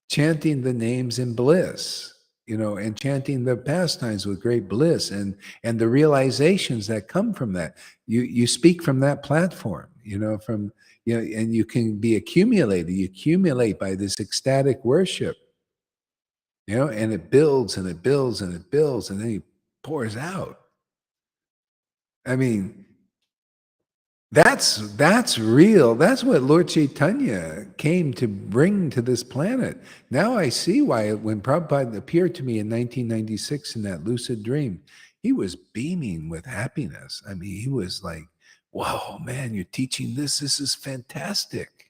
chanting the names in bliss, and chanting the pastimes with great bliss, and the realizations that come from that. You speak from that platform, and you can be accumulated. You accumulate by this ecstatic worship, and it builds and it builds and it builds, and then he pours out. I mean, that's real. That's what Lord Caitanya came to bring to this planet. Now I see why when Prabhupada appeared to me in 1996 in that lucid dream, he was beaming with happiness. I mean, he was like, "Whoa, man, you're teaching this. This is fantastic.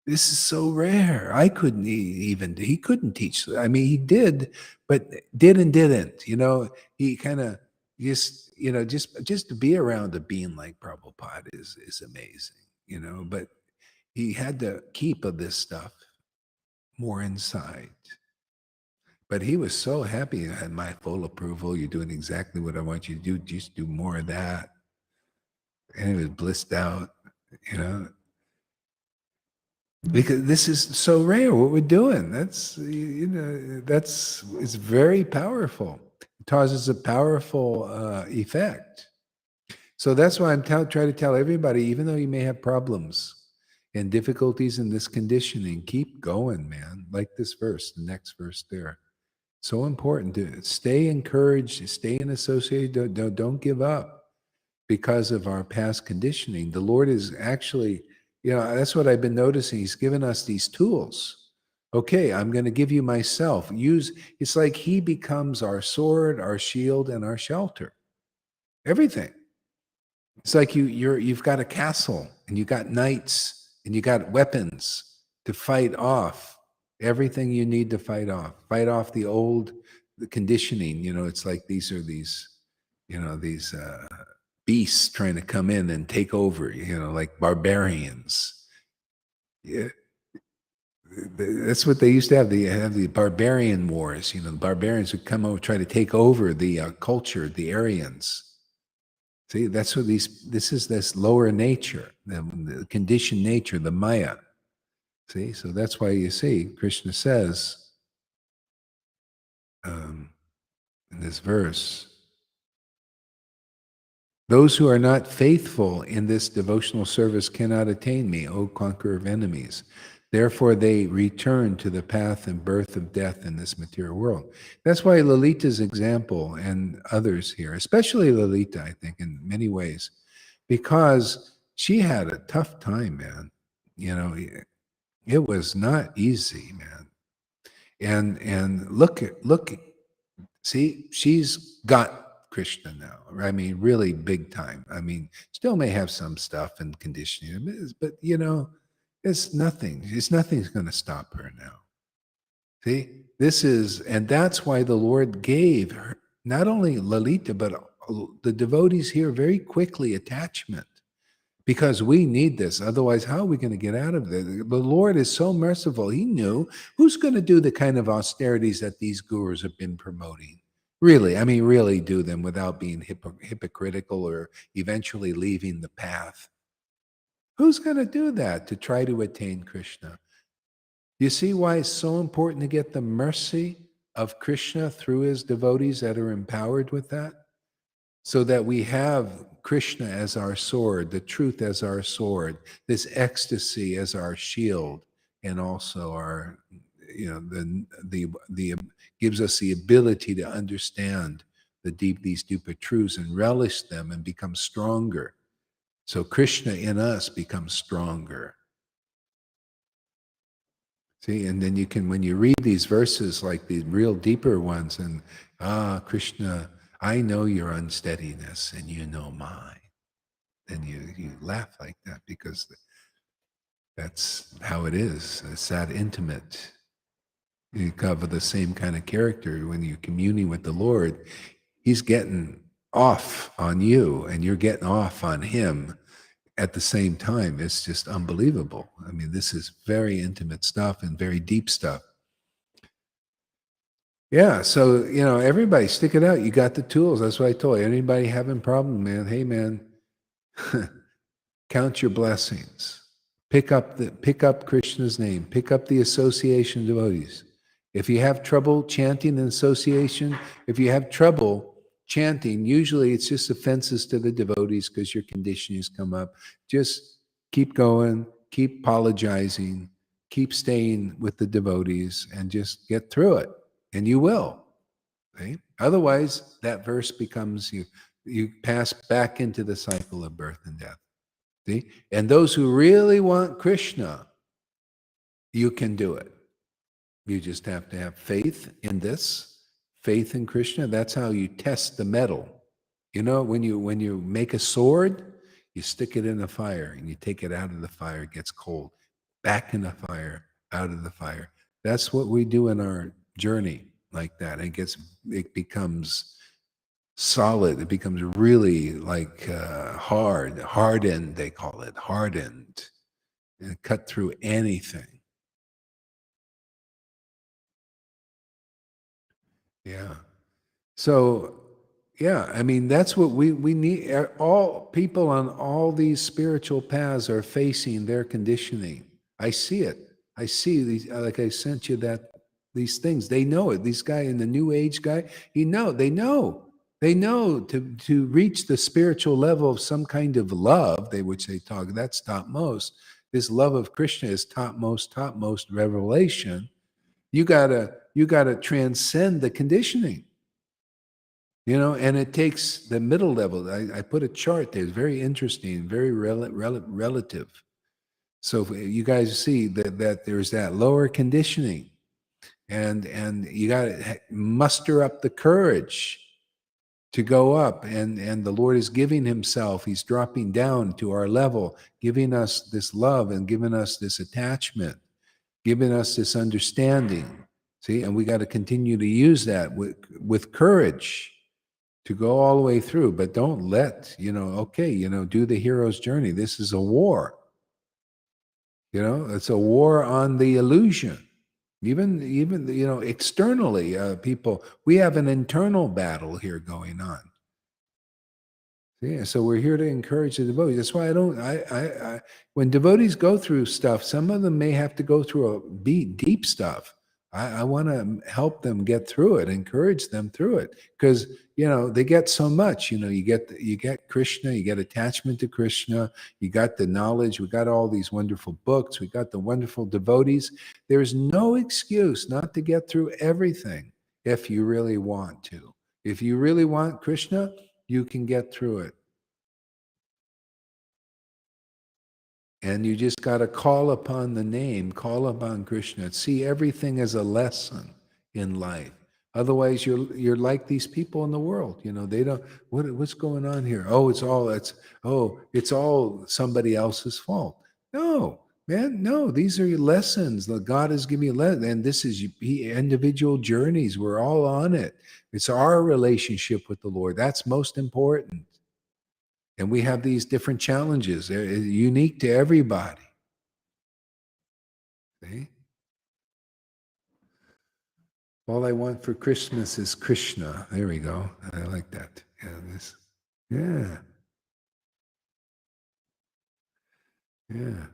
This is so rare. I couldn't he couldn't teach. I mean, he did, but did and didn't. He kind of just to be around a being like Prabhupada is amazing. But he had to keep of this stuff more inside. But he was so happy. I had my full approval. You're doing exactly what I want you to do. Just do more of that. And he was blissed out, you know. Because this is so rare what we're doing. It's very powerful. It causes a powerful effect. So that's why I'm trying to tell everybody, even though you may have problems and difficulties in this conditioning, keep going, man. Like this verse, the next verse there. So important to stay encouraged, stay in associated, don't give up because of our past conditioning. The Lord is actually, that's what I've been noticing. He's given us these tools. Okay, I'm going to give you myself. It's like he becomes our sword, our shield, and our shelter. Everything. It's like you've got a castle and you got knights and you got weapons to fight off everything you need to fight off. Fight off the conditioning. It's like these beasts trying to come in and take over, like barbarians. Yeah. That's what they used to have. They have the barbarian wars. The barbarians would come over, try to take over the culture, the Aryans. See, that's what this is this lower nature, the conditioned nature, the Maya. See, so that's why you see, Krishna says in this verse, those who are not faithful in this devotional service cannot attain me, O conqueror of enemies. Therefore, they return to the path and birth of death in this material world. That's why Lalita's example and others here, especially Lalita, I think, in many ways, because she had a tough time, man. It was not easy, man. And look, see, she's got Krishna now. I mean, really big time. I mean, still may have some stuff and conditioning, but it's nothing. Nothing's going to stop her now. See, and that's why the Lord gave her, not only Lalita, but the devotees here very quickly attachment. Because we need this. Otherwise, how are we going to get out of there? The Lord is so merciful. He knew who's going to do the kind of austerities that these gurus have been promoting. Really, I mean, really do them without being hypocritical or eventually leaving the path. Who's going to do that to try to attain Krishna? You see why it's so important to get the mercy of Krishna through his devotees that are empowered with that? So that we have Krishna as our sword, the truth as our sword, this ecstasy as our shield, and also our, the gives us the ability to understand these deeper truths and relish them and become stronger. So Krishna in us becomes stronger. See, and then you can, when you read these verses, like the real deeper ones, and Krishna, I know your unsteadiness and you know mine. Then you laugh like that, because that's how it is. It's that intimate. You cover the same kind of character when you're communing with the Lord. He's getting off on you and you're getting off on him at the same time. It's just unbelievable. I mean, this is very intimate stuff and very deep stuff. Yeah, so everybody stick it out. You got the tools. That's what I told you. Anybody having problem, man? Hey, man, count your blessings. Pick up Krishna's name. Pick up the association of devotees. If you have trouble chanting in association, if you have trouble chanting, usually it's just offenses to the devotees because your conditionings come up. Just keep going, keep apologizing, keep staying with the devotees, and just get through it. And you will. Okay? Otherwise, that verse becomes you pass back into the cycle of birth and death. See? And those who really want Krishna, you can do it. You just have to have faith in this, faith in Krishna. That's how you test the metal. When you make a sword, you stick it in the fire and you take it out of the fire, it gets cold. Back in the fire, out of the fire. That's what we do in our journey like that. It becomes solid. It becomes really like hardened, they call it, hardened, and cut through anything. Yeah. So, yeah, I mean, that's what we need. All people on all these spiritual paths are facing their conditioning. I see it. I see these, like I sent you these things. They know it. These guy in the new age guy, they know to reach the spiritual level of some kind of love, which they talk, that's topmost. This love of Krishna is topmost revelation. You gotta transcend the conditioning. And it takes the middle level. I put a chart there. It's very interesting, very relative. So you guys see that there's that lower conditioning, and you got to muster up the courage to go up, and the Lord is giving himself. He's dropping down to our level, giving us this love and giving us this attachment, giving us this understanding. See, and we got to continue to use that with courage to go all the way through, but don't let, do the hero's journey. This is a war. It's a war on the illusion. Even externally, people, we have an internal battle here going on. Yeah, so we're here to encourage the devotees. That's why when devotees go through stuff, some of them may have to go through deep stuff. I want to help them get through it, encourage them through it, because they get so much. You get Krishna, you get attachment to Krishna, you got the knowledge. We got all these wonderful books. We got the wonderful devotees. There's no excuse not to get through everything if you really want to. If you really want Krishna, you can get through it. And you just got to call upon the name, call upon Krishna, see everything as a lesson in life. Otherwise, you're like these people in the world. They don't. What's going on here? It's all somebody else's fault. No, man, no. These are lessons that God is giving you, and this is individual journeys. We're all on it. It's our relationship with the Lord. That's most important. And we have these different challenges. They're unique to everybody. See? All I want for Christmas is Krishna. There we go. I like that. Yeah. Yeah.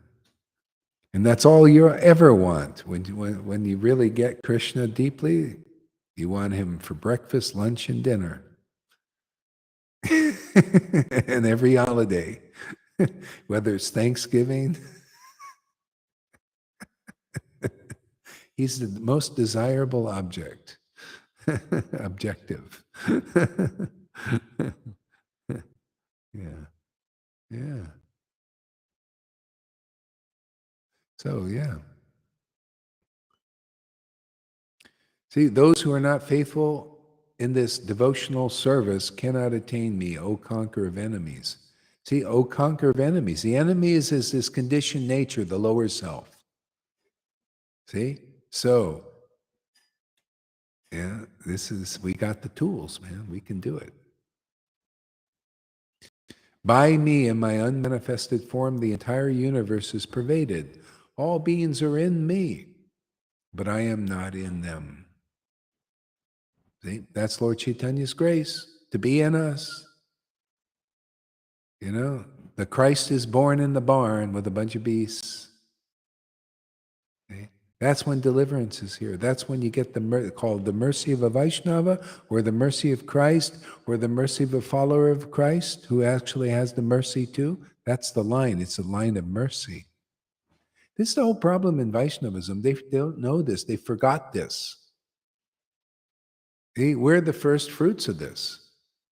And that's all you ever want. When you really get Krishna deeply, you want him for breakfast, lunch, and dinner. And every holiday, whether it's Thanksgiving, He's the most desirable object. Objective. Yeah. Yeah. So, yeah. See, those who are not faithful in this devotional service cannot attain me, O conqueror of enemies. See, O conqueror of enemies. The enemy is this conditioned nature, the lower self. See? So, yeah, we got the tools, man. We can do it. By me in my unmanifested form, the entire universe is pervaded. All beings are in me, but I am not in them. See? That's Lord Chaitanya's grace, to be in us. You know, the Christ is born in the barn with a bunch of beasts. Okay? That's when deliverance is here. That's when you get called the mercy of a Vaishnava, or the mercy of Christ, or the mercy of a follower of Christ who actually has the mercy too. That's the line. It's a line of mercy. This is the whole problem in Vaishnavism. They don't know this. They forgot this. We're the first fruits of this.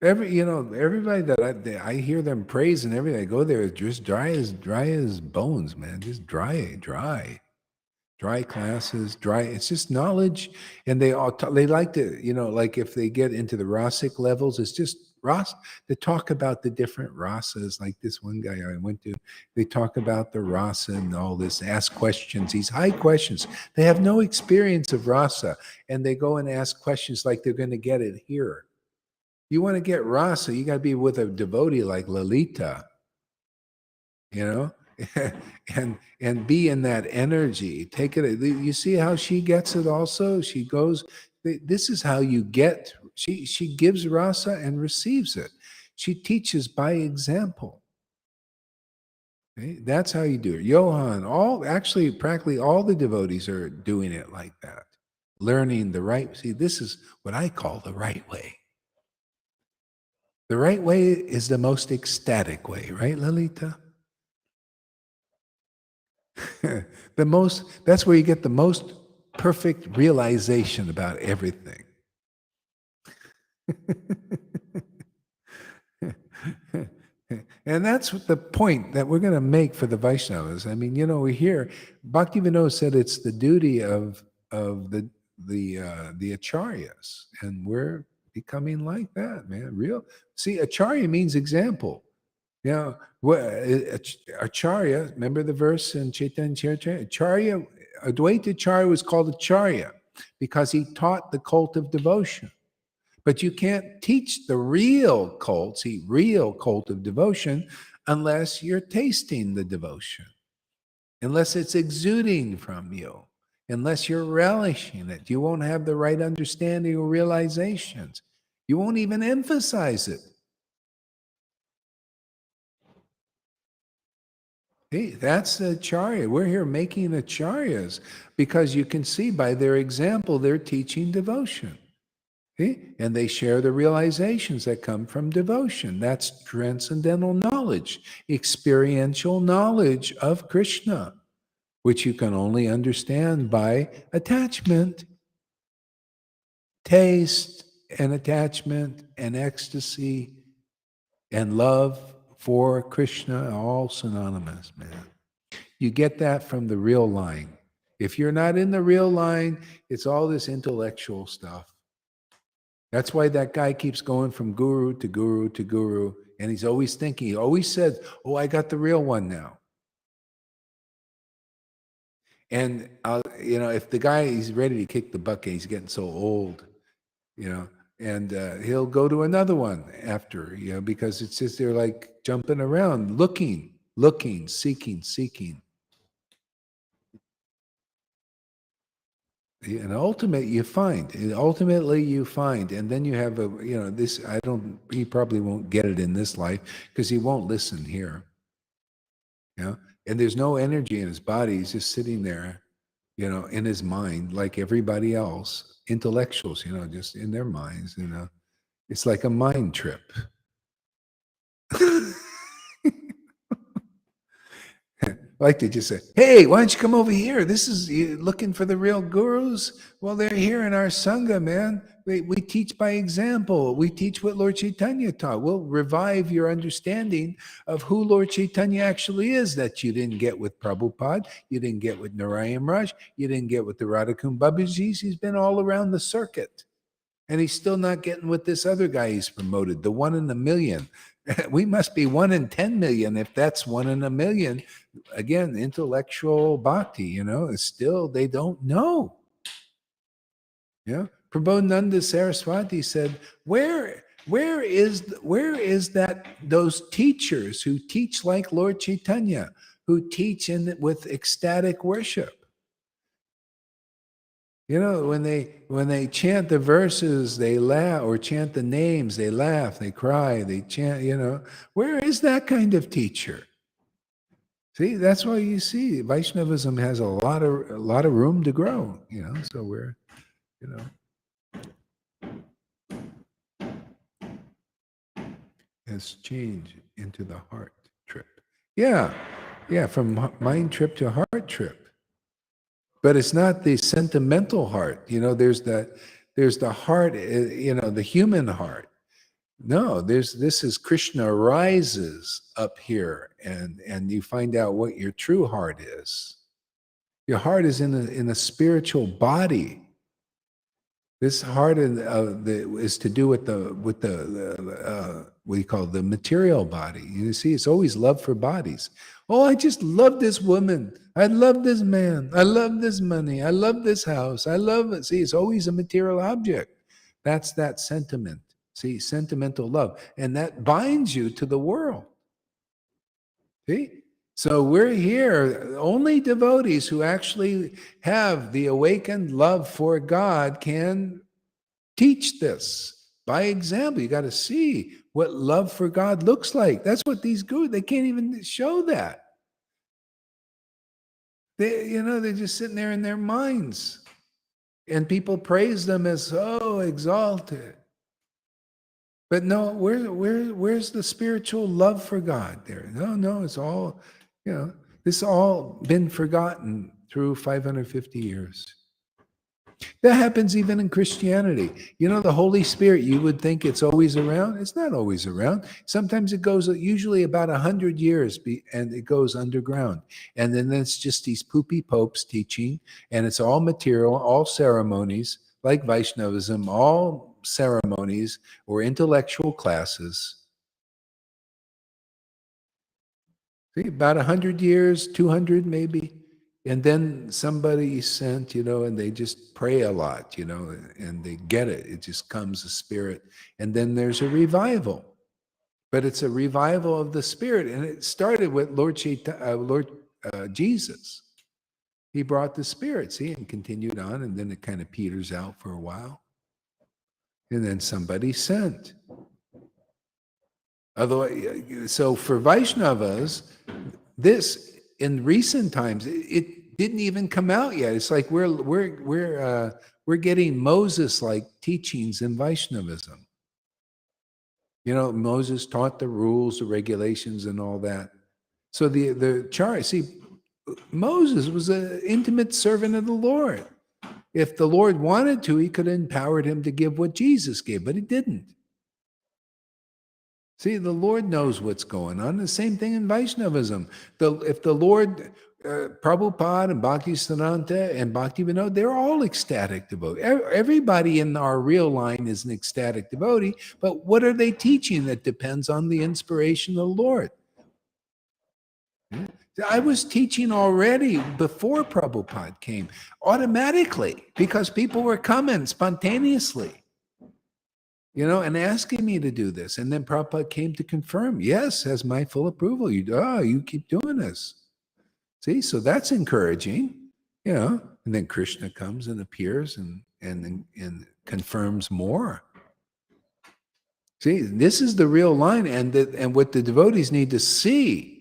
Everybody that I hear them praise and everything, I go there, just dry as bones, man. Just dry classes, dry. It's just knowledge, and they like to, like if they get into the rasic levels, it's just ras. They talk about the different rasas. Like this one guy I went to, they talk about the rasa and all this. Ask questions, these high questions. They have no experience of rasa, and they go and ask questions like they're going to get it here. You want to get rasa, you got to be with a devotee like Lalita, and be in that energy. Take it. You see how she gets it also? She goes, this is how you get, she gives rasa and receives it. She teaches by example. Okay? That's how you do it. Johan, practically all the devotees are doing it like that. Learning the right, see, this is what I call the right way. The right way is the most ecstatic way, right, Lalita? That's where you get the most perfect realization about everything. And that's the point that we're going to make for the Vaishnavas. I mean, we hear Bhaktivinoda said it's the duty of the acharyas, and we're becoming like that, man. See, acharya means example. Acharya, remember the verse in Chaitanya Charitamrita? Acharya, Advaita Acharya was called Acharya because he taught the cult of devotion. But you can't teach the real cult of devotion, unless you're tasting the devotion, unless it's exuding from you, unless you're relishing it. You won't have the right understanding or realizations. You won't even emphasize it. Hey, that's the acharya. We're here making acharyas because you can see by their example, they're teaching devotion. Okay? And they share the realizations that come from devotion. That's transcendental knowledge, experiential knowledge of Krishna, which you can only understand by attachment, taste and attachment and ecstasy and love for Krishna, all synonymous, man. You get that from the real line. If you're not in the real line, it's all this intellectual stuff. That's why that guy keeps going from guru to guru to guru. And he's always thinking, he always says, oh, I got the real one now. And, if the guy, he's ready to kick the bucket, he's getting so old, and he'll go to another one after, because it's just they're like jumping around, looking, seeking. And ultimately you find, and then you have he probably won't get it in this life because he won't listen here. And there's no energy in his body. He's just sitting there, in his mind, like everybody else, intellectuals, just in their minds, it's like a mind trip. Like they just say, hey, why don't you come over here? This is you looking for the real gurus? Well, they're here in our Sangha, man. We teach by example. We teach what Lord Caitanya taught. We'll revive your understanding of who Lord Caitanya actually is that you didn't get with Prabhupada, you didn't get with Narayan Raj, you didn't get with the Radhakund Babajis. He's been all around the circuit. And he's still not getting with this other guy he's promoted, the 1 in a million. We must be 1 in 10 million if that's 1 in a million. Again, intellectual bhakti, it's still, they don't know. Prabodhananda Saraswati said, where is that those teachers who teach like Lord Caitanya, who teach with ecstatic worship? When they chant the verses, they laugh, or chant the names, they laugh, they cry, they chant, where is that kind of teacher? See, that's why you see Vaishnavism has a lot of room to grow, so we're, has changed into the heart trip. Yeah, from mind trip to heart trip. But it's not the sentimental heart. There's the heart, the human heart. No, this is Krishna rises up here, and you find out what your true heart is. Your heart is in a spiritual body. This heart is to do with the what do you call it, the material body. You see, it's always love for bodies. Oh, I just love this woman. I love this man. I love this money. I love this house. I love it. See, it's always a material object. That's that sentiment. See, sentimental love. And that binds you to the world. See? So we're here, only devotees who actually have the awakened love for God can teach this by example. You got to see what love for God looks like. That's what these gurus, they can't even show that. They're just sitting there in their minds. And people praise them as so exalted. But no, where's the spiritual love for God there? No, it's all, this all been forgotten through 550 years. That happens even in Christianity. The Holy Spirit, you would think it's always around. It's not always around. Sometimes it goes usually about 100 years and it goes underground. And then it's just these poopy popes teaching, and it's all material, all ceremonies, like Vaishnavism, all ceremonies or intellectual classes. See, about 100 years, 200 maybe. And then somebody sent, and they just pray a lot, and they get it. It just comes a spirit. And then there's a revival. But it's a revival of the spirit. And it started with Lord Jesus. He brought the spirit, see, and continued on. And then it kind of peters out for a while. And then somebody sent. Otherwise, so for Vaishnavas, this in recent times, it didn't even come out yet. It's like we're getting Moses-like teachings in Vaishnavism. Moses taught the rules, the regulations, and all that. So the chart, see, Moses was an intimate servant of the Lord. If the Lord wanted to, he could have empowered him to give what Jesus gave, but he didn't. See, the Lord knows what's going on. The same thing in Vaishnavism. If the Lord, Prabhupada and Bhaktisiddhanta and Bhaktivinoda, they're all ecstatic devotees. Everybody in our real line is an ecstatic devotee, but what are they teaching that depends on the inspiration of the Lord? I was teaching already before Prabhupada came, automatically, because people were coming spontaneously, and asking me to do this. And then Prabhupada came to confirm, yes, has my full approval. You keep doing this. See, so that's encouraging, and then Krishna comes and appears and confirms more. See, this is the real line. And what the devotees need to see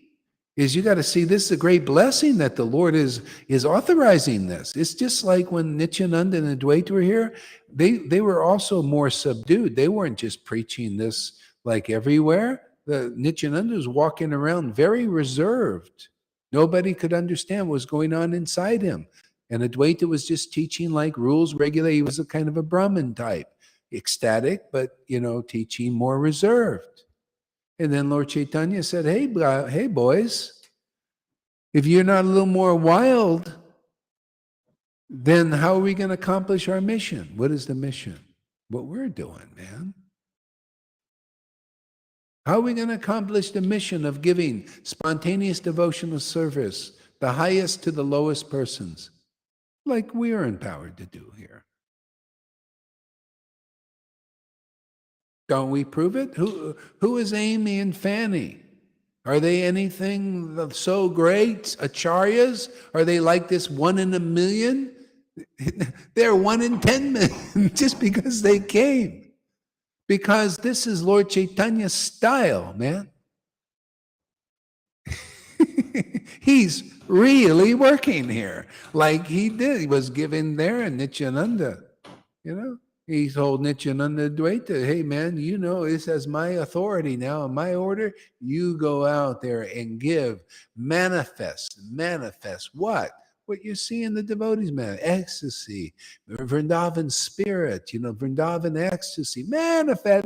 is you got to see this is a great blessing that the Lord is authorizing this. It's just like when Nityananda and Advaita were here, they were also more subdued. They weren't just preaching this like everywhere. The Nityananda was walking around very reserved. Nobody could understand what was going on inside him. And Advaita was just teaching like rules, regulate. He was a kind of a Brahmin type, ecstatic, but, teaching more reserved. And then Lord Caitanya said, hey, boys, if you're not a little more wild, then how are we going to accomplish our mission? What is the mission? What we're doing, man. How are we going to accomplish the mission of giving spontaneous devotional service, the highest to the lowest persons, like we are empowered to do here? Don't we prove it? Who is Amy and Fanny? Are they anything so great? Acharyas? Are they like this 1 in a million? They're 1 in 10 million just because they came. Because this is Lord Chaitanya's style, man. He's really working here. Like he did. He was given there in Nityananda, He told Nityananda Dvaita, hey man, this as my authority now, and my order, you go out there and give, manifest what? What you see in the devotees, man, ecstasy, Vrindavan spirit, Vrindavan ecstasy, manifest,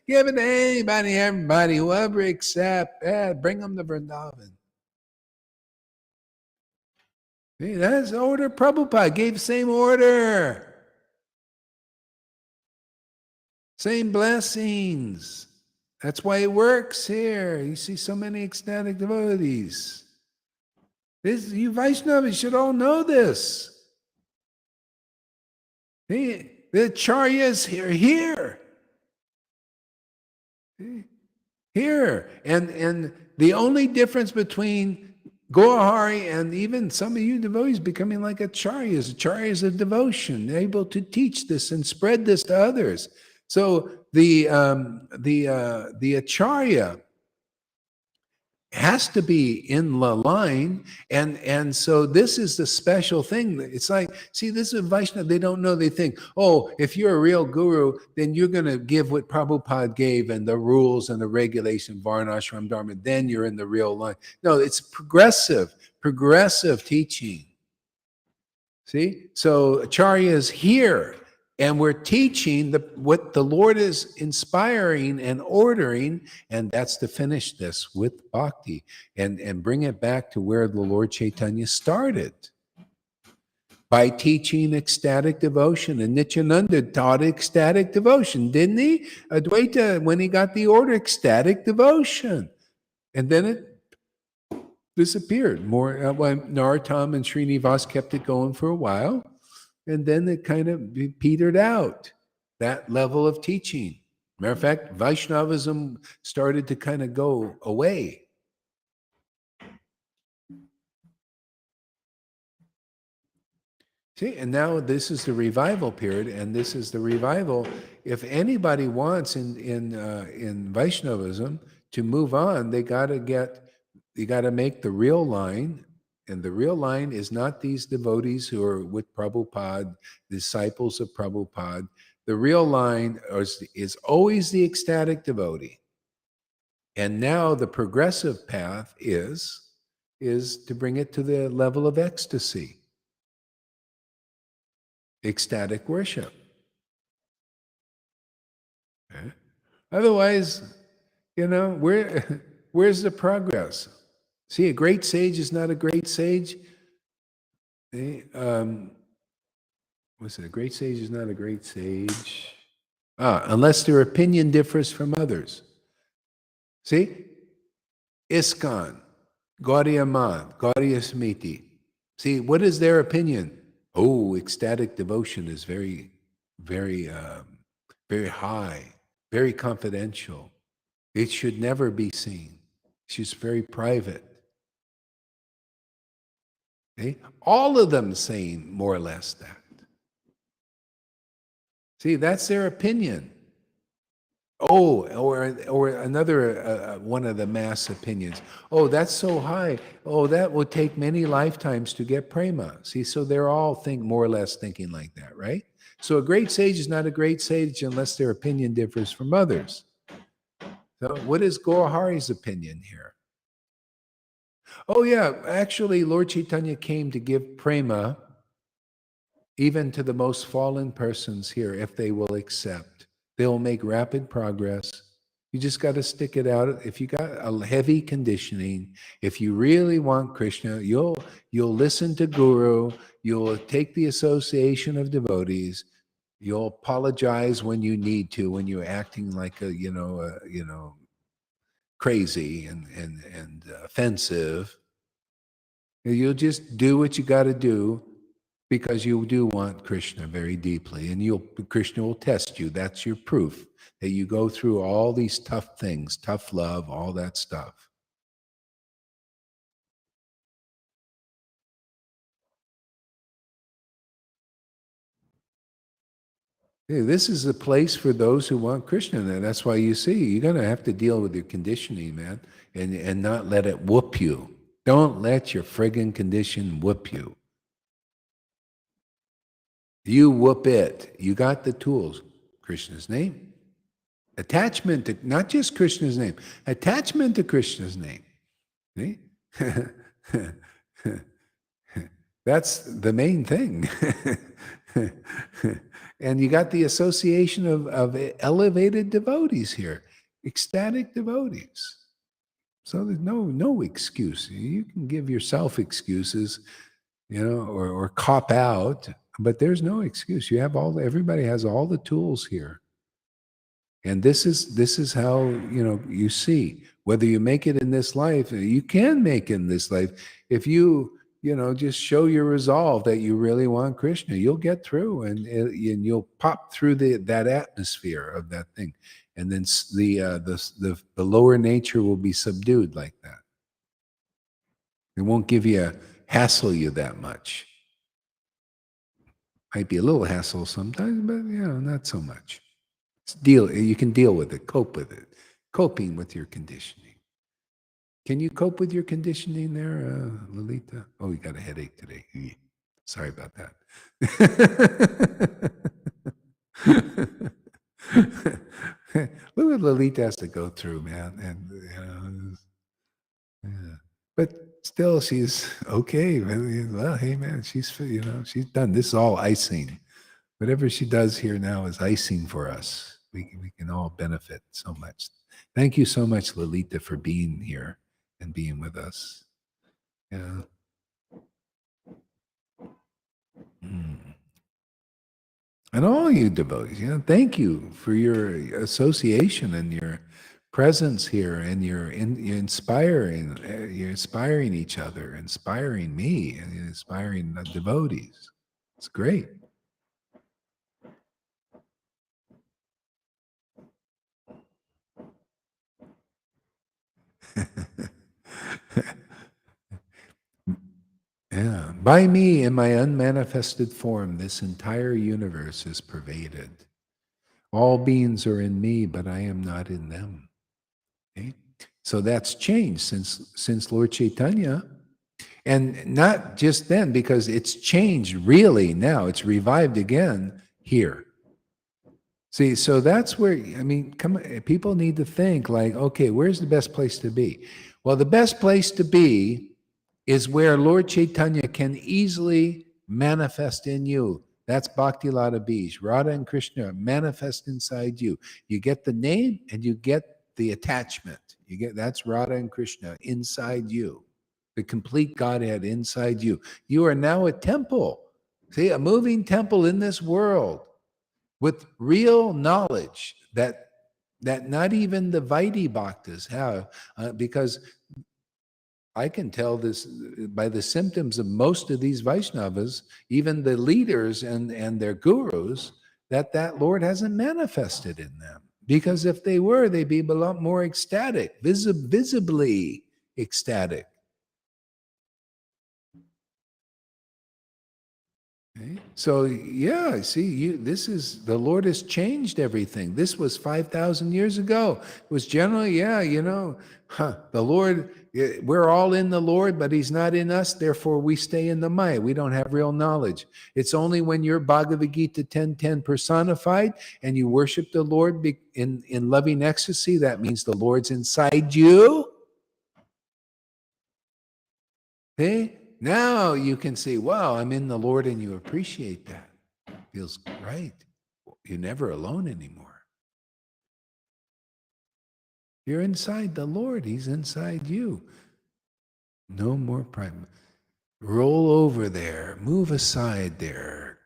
give it to anybody, everybody, whoever accept, bring them to Vrindavan. Hey, that's the order Prabhupada gave, same order. Same blessings. That's why it works here. You see so many ecstatic devotees. You Vaishnavas should all know this. The acharyas are here. Here. And the only difference between Gaurahari and even some of you devotees becoming like acharyas of devotion, able to teach this and spread this to others. So the acharya has to be in the line, and so this is the special thing. It's like, see, this is Vaishnava. They don't know. They think, oh, if you're a real guru, then you're going to give what Prabhupada gave and the rules and the regulation, Varna, Ashram, Dharma. Then you're in the real line. No, it's progressive teaching. See, so acharya is here. And we're teaching what the Lord is inspiring and ordering, and that's to finish this with bhakti and bring it back to where the Lord Caitanya started. By teaching ecstatic devotion. And Nityananda taught ecstatic devotion, didn't he? Advaita, when he got the order, ecstatic devotion. And then it disappeared. More Narottam and Srinivas kept it going for a while. And then it kind of petered out, that level of teaching. Matter of fact, Vaishnavism started to kind of go away. See, and now this is the revival period, and this is the revival. If anybody wants in Vaishnavism to move on, they got to make the real line. And the real line is not these devotees who are with Prabhupada, disciples of Prabhupada. The real line is always the ecstatic devotee. And now the progressive path is to bring it to the level of ecstasy. Ecstatic worship. Okay? Otherwise, where's the progress? See, a great sage is not a great sage. What's it? A great sage is not a great sage. Unless their opinion differs from others. See? ISKCON, Gaudiya Math, Gaudiya Smriti. See, what is their opinion? Oh, ecstatic devotion is very, very, very high, very confidential. It should never be seen. It's very private. Okay? All of them saying more or less that. See, that's their opinion. Oh, or another one of the mass opinions. Oh, that's so high. Oh, that will take many lifetimes to get prema. See, so they're all more or less thinking like that, right? So a great sage is not a great sage unless their opinion differs from others. So what is Gaurahari's opinion here? Oh, yeah. Actually, Lord Chaitanya came to give prema even to the most fallen persons here if they will accept. They'll make rapid progress. You just got to stick it out. If you got a heavy conditioning, if you really want Krishna, you'll listen to Guru, you'll take the association of devotees, you'll apologize when you need to, when you're acting like crazy and offensive. You'll just do what you got to do because you do want Krishna very deeply, and Krishna will test you. That's your proof that you go through all these tough things, tough love, all that stuff. Hey, this is a place for those who want Krishna. And that's why you see you're going to have to deal with your conditioning, man, and not let it whoop you. Don't let your friggin' condition whoop you. You whoop it. You got the tools. Krishna's name. Attachment to, not just Krishna's name, attachment to Krishna's name. See? That's the main thing. And you got the association of elevated devotees here, ecstatic devotees. So there's no excuse. You can give yourself excuses, or cop out, but there's no excuse. You have everybody has all the tools here. And this is how, you see whether you make it in this life. You can make it in this life if you just show your resolve that you really want Krishna. You'll get through, and you'll pop through that atmosphere of that thing, and then the lower nature will be subdued like that. It won't hassle you that much. Might be a little hassle sometimes, but not so much. You can deal with it, cope with it. Coping with your conditioning. Can you cope with your conditioning there, Lalita? Oh, you got a headache today. Sorry about that. Look what Lalita has to go through, man. And yeah. But still, she's okay. Well, hey, man, she's done. This is all icing. Whatever she does here now is icing for us. We can all benefit so much. Thank you so much, Lalita, for being here and being with us. Yeah. And all you devotees, thank you for your association and your presence here, and you're inspiring each other, inspiring me, and inspiring the devotees. It's great. Yeah. By me, in my unmanifested form, this entire universe is pervaded. All beings are in me, but I am not in them. Okay? So that's changed since Lord Caitanya. And not just then, because it's changed really now. It's revived again here. See, so that's where, people need to think like, okay, where's the best place to be? Well, the best place to be is where Lord Caitanya can easily manifest in you. That's Bhakti Lata Bij. Radha and Krishna manifest inside you. You get the name and you get the attachment. That's Radha and Krishna inside you. The complete Godhead inside you. You are now a temple. See, a moving temple in this world with real knowledge that not even the Vaidhi Bhaktas have, because I can tell this by the symptoms of most of these Vaishnavas, even the leaders and their gurus, that Lord hasn't manifested in them. Because if they were, they'd be a lot more ecstatic, visibly ecstatic. Okay? So see, the Lord has changed everything. This was 5,000 years ago. It was generally, the Lord, we're all in the Lord, but He's not in us. Therefore, we stay in the Maya. We don't have real knowledge. It's only when you're Bhagavad Gita 10:10 personified and you worship the Lord in loving ecstasy, that means the Lord's inside you. See? Now you can see, wow, I'm in the Lord, and you appreciate that. Feels right. You're never alone anymore. You're inside the Lord. He's inside you. No more pride. Roll over there. Move aside there,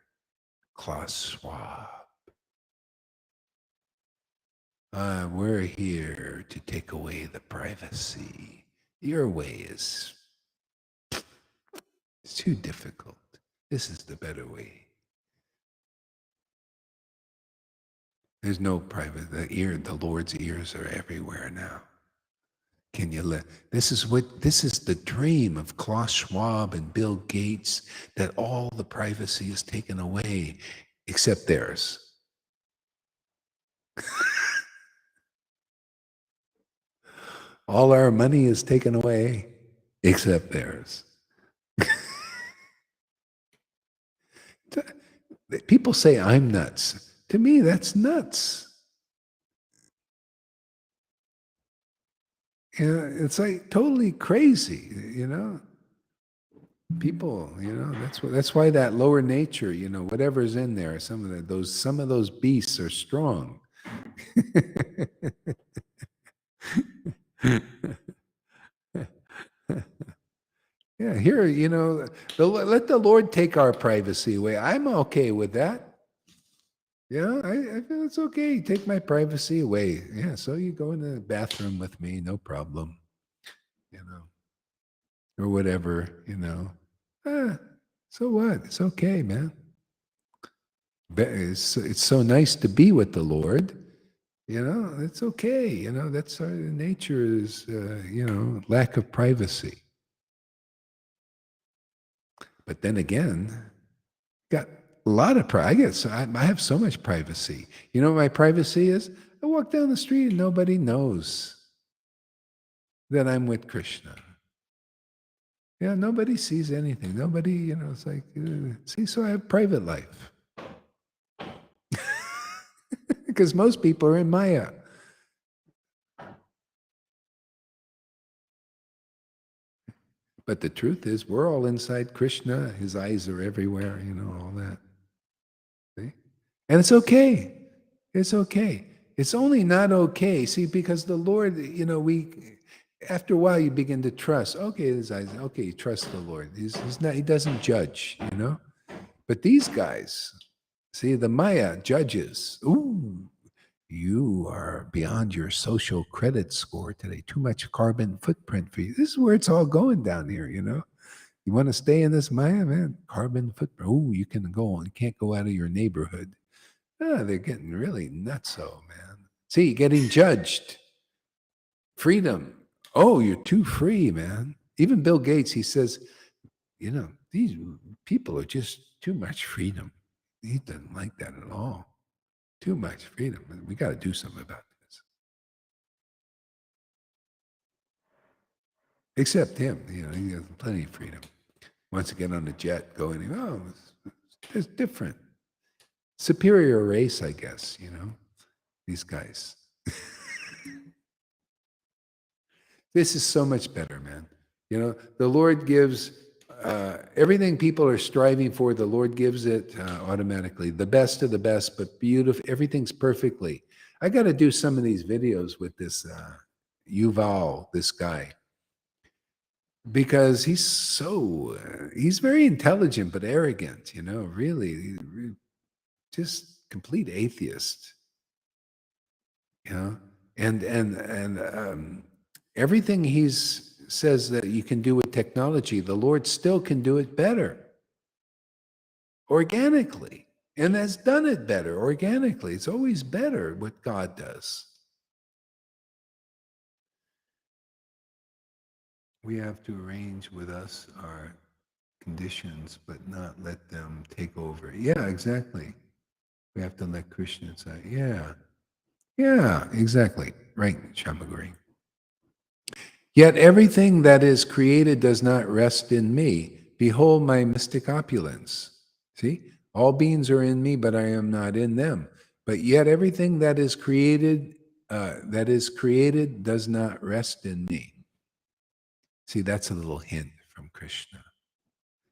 Klaus Schwab. We're here to take away the privacy. Your way is too difficult. This is the better way. There's no private. The Lord's ears are everywhere now. Can you let? This is the dream of Klaus Schwab and Bill Gates, that all the privacy is taken away, except theirs. All our money is taken away, except theirs. People say I'm nuts. To me, that's nuts. It's like totally crazy, People, that's why that lower nature, whatever's in there, some of those beasts are strong. Yeah, here, let the Lord take our privacy away. I'm okay with that. I feel it's okay. Take my privacy away. Yeah, so you go in the bathroom with me, no problem. Or whatever, so what? It's okay, man. It's so nice to be with the Lord. It's okay. That's our nature is, lack of privacy. But then again, got a lot of privacy. I have so much privacy. You know what my privacy is? I walk down the street and nobody knows that I'm with Krishna. Yeah, nobody sees anything. Nobody, it's like, see, so I have private life. Because most people are in Maya. But the truth is, we're all inside Krishna. His eyes are everywhere, all that. See? And it's okay. It's okay. It's only not okay. See, because the Lord, after a while you begin to trust. Okay, his eyes, okay, you trust the Lord. He's not, he doesn't judge, But these guys, see, the Maya judges. Ooh, you are beyond your social credit score today. Too much carbon footprint for you. This is where it's all going down here, You want to stay in this Maya, man? Carbon footprint. Oh, you can go on. You can't go out of your neighborhood. They're getting really nutso, man. See, getting judged. Freedom. Oh, you're too free, man. Even Bill Gates, he says, these people are just too much freedom. He doesn't like that at all. Too much freedom. We got to do something about this. Except him, he has plenty of freedom. Wants to get on a jet, go anywhere. It's different. Superior race, I guess, these guys. This is so much better, man. The Lord gives everything people are striving for, the Lord gives it automatically. The best of the best, but beautiful. Everything's perfectly. I got to do some of these videos with this Yuval, this guy, because he's very intelligent, but arrogant, really, just complete atheist, and everything says that you can do with technology, the Lord still can do it better, organically, and has done it better organically. It's always better what God does. We have to arrange with us our conditions, but not let them take over. Yeah, exactly. We have to let Krishna say, yeah, exactly. Right, Shamaguri. Yet everything that is created does not rest in me. Behold my mystic opulence. See, all beings are in me, but I am not in them. But yet everything that is created does not rest in me. See, that's a little hint from Krishna.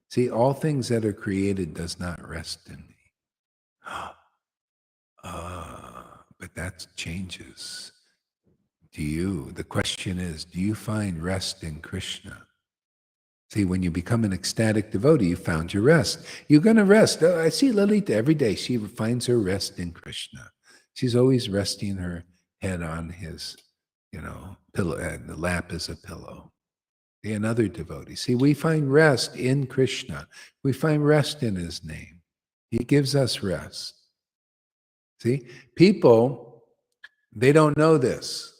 See, all things that are created does not rest in me. But that changes. The question is, do you find rest in Krishna? See, when you become an ecstatic devotee, you found your rest. You're going to rest. I see Lalita every day. She finds her rest in Krishna. She's always resting her head on his, pillow, and the lap is a pillow. And other devotees. See, we find rest in Krishna. We find rest in his name. He gives us rest. See, people, they don't know this,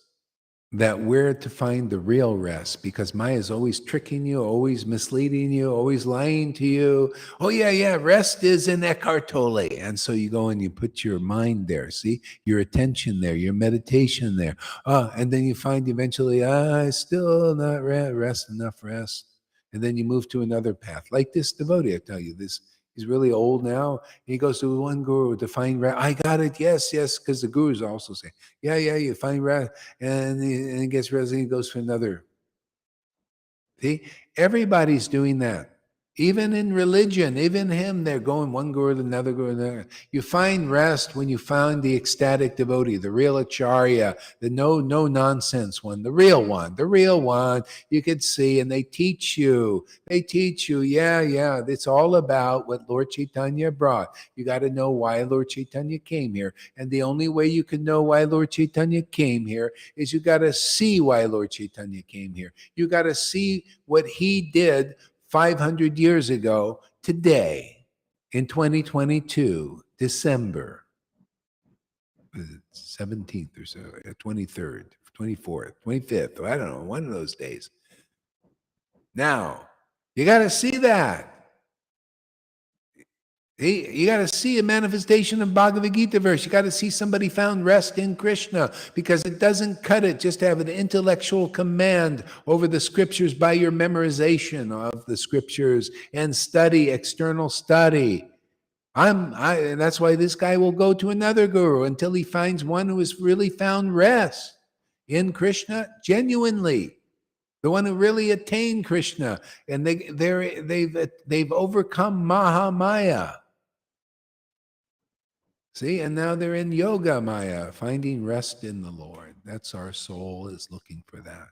that we're to find the real rest, because Maya is always tricking you, always misleading you, always lying to you. Oh, yeah, rest is in Eckhart Tolle. And so you go and you put your mind there, see, your attention there, your meditation there. And then you find eventually, still not rest, enough rest. And then you move to another path. Like this devotee, I tell you, he's really old now. He goes to one guru to find rest. I got it, yes, because the gurus also say, yeah, you find rest. And he gets rest, and he goes for another. See, everybody's doing that. Even in religion, even him, they're going one guru to another guru. Another. You find rest when you find the ecstatic devotee, the real acharya, the no nonsense one, the real one. You could see, and they teach you. Yeah. It's all about what Lord Caitanya brought. You got to know why Lord Caitanya came here, and the only way you can know why Lord Caitanya came here is you got to see why Lord Caitanya came here. You got to see what he did 500 years ago today, in 2022, December 17th or so, 23rd, 24th, 25th, I don't know, one of those days. Now, you got to see that. You got to see a manifestation of Bhagavad Gita verse. You got to see somebody found rest in Krishna, because it doesn't cut it just to have an intellectual command over the scriptures by your memorization of the scriptures and study, external study. And that's why this guy will go to another guru until he finds one who has really found rest in Krishna genuinely. The one who really attained Krishna, and they've overcome Mahamaya. See, and now they're in yoga maya, finding rest in the Lord. That's our soul is looking for that.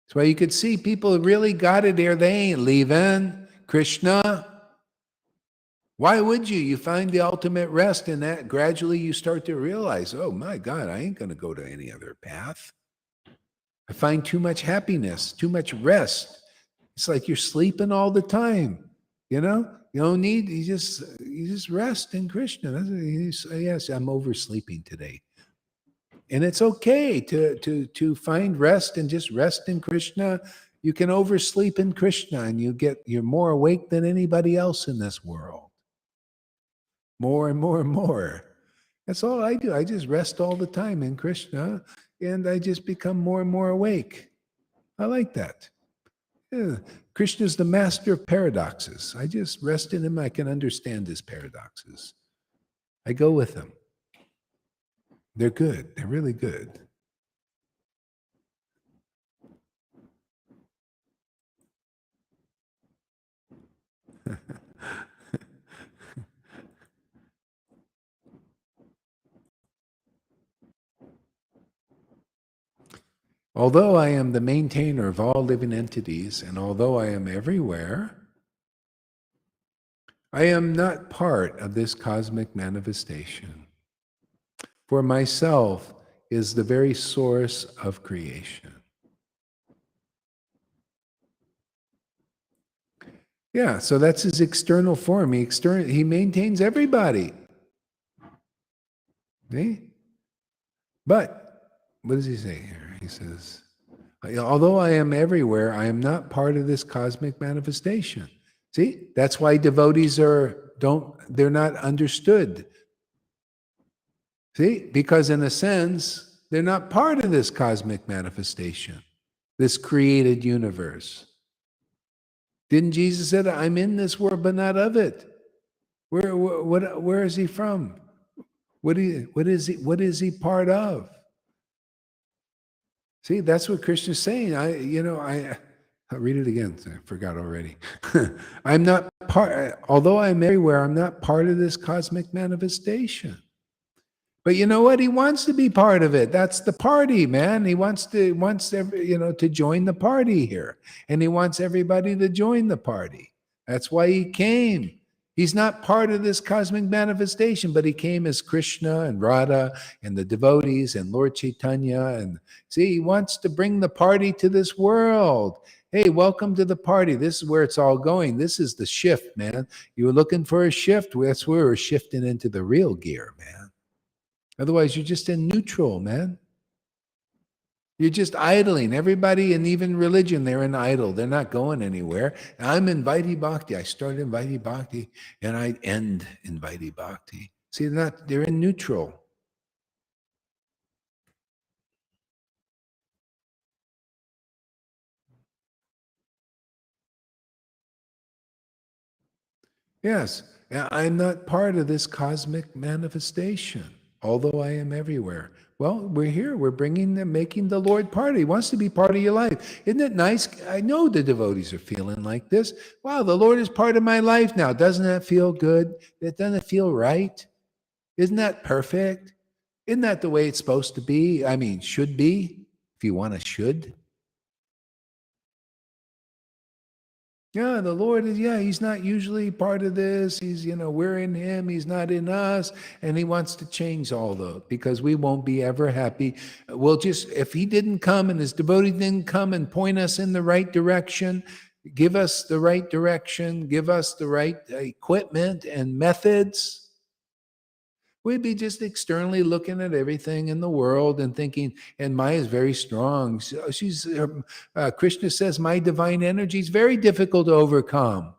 That's why you could see people really got it here. They ain't leaving Krishna. Why would you? You find the ultimate rest in that. Gradually you start to realize, oh my God, I ain't going to go to any other path. I find too much happiness, too much rest. It's like you're sleeping all the time, you don't need, you just rest in Krishna. Yes, I'm oversleeping today. And it's okay to find rest and just rest in Krishna. You can oversleep in Krishna, and you're more awake than anybody else in this world. More and more and more. That's all I do. I just rest all the time in Krishna, and I just become more and more awake. I like that. Yeah. Krishna's the master of paradoxes. I just rest in him. I can understand his paradoxes. I go with him. They're good. They're really good. Although I am the maintainer of all living entities, and although I am everywhere, I am not part of this cosmic manifestation. For myself is the very source of creation. Yeah, so that's his external form. He maintains everybody. See? But what does he say here? He says, although I am everywhere, I am not part of this cosmic manifestation. See, that's why devotees they're not understood. See, because in a sense, they're not part of this cosmic manifestation, this created universe. Didn't Jesus say that I'm in this world, but not of it? Where is he from? What is he part of? See, that's what Krishna's saying. I'll read it again. I forgot already. I'm not part, although I'm everywhere, I'm not part of this cosmic manifestation. But you know what? He wants to be part of it. That's the party, man. He wants to join the party here. And he wants everybody to join the party. That's why he came. He's not part of this cosmic manifestation, but he came as Krishna and Radha and the devotees and Lord Caitanya. And see, he wants to bring the party to this world. Hey, welcome to the party. This is where it's all going. This is the shift, man. You were looking for a shift. That's where we're shifting into the real gear, man. Otherwise, you're just in neutral, man. You're just idling. Everybody, and even religion, they're in idle. They're not going anywhere. I'm in Vaidhi Bhakti. I start in Vaidhi Bhakti, and I end in Vaidhi Bhakti. See, they're in neutral. Yes, I'm not part of this cosmic manifestation, although I am everywhere. Well, we're here. We're making the Lord part. He wants to be part of your life. Isn't it nice? I know the devotees are feeling like this. Wow, the Lord is part of my life now. Doesn't that feel good? Doesn't it feel right? Isn't that perfect? Isn't that the way it's supposed to be? I mean, should be, if you want to should. Yeah, the Lord is, he's not usually part of this. He's, we're in him. He's not in us. And he wants to change all because we won't be ever happy. We'll just, if he didn't come and his devotee didn't come and point us in the right direction, give us the right direction, give us the right equipment and methods, we'd be just externally looking at everything in the world and thinking, and Maya is very strong. Krishna says, my divine energy is very difficult to overcome.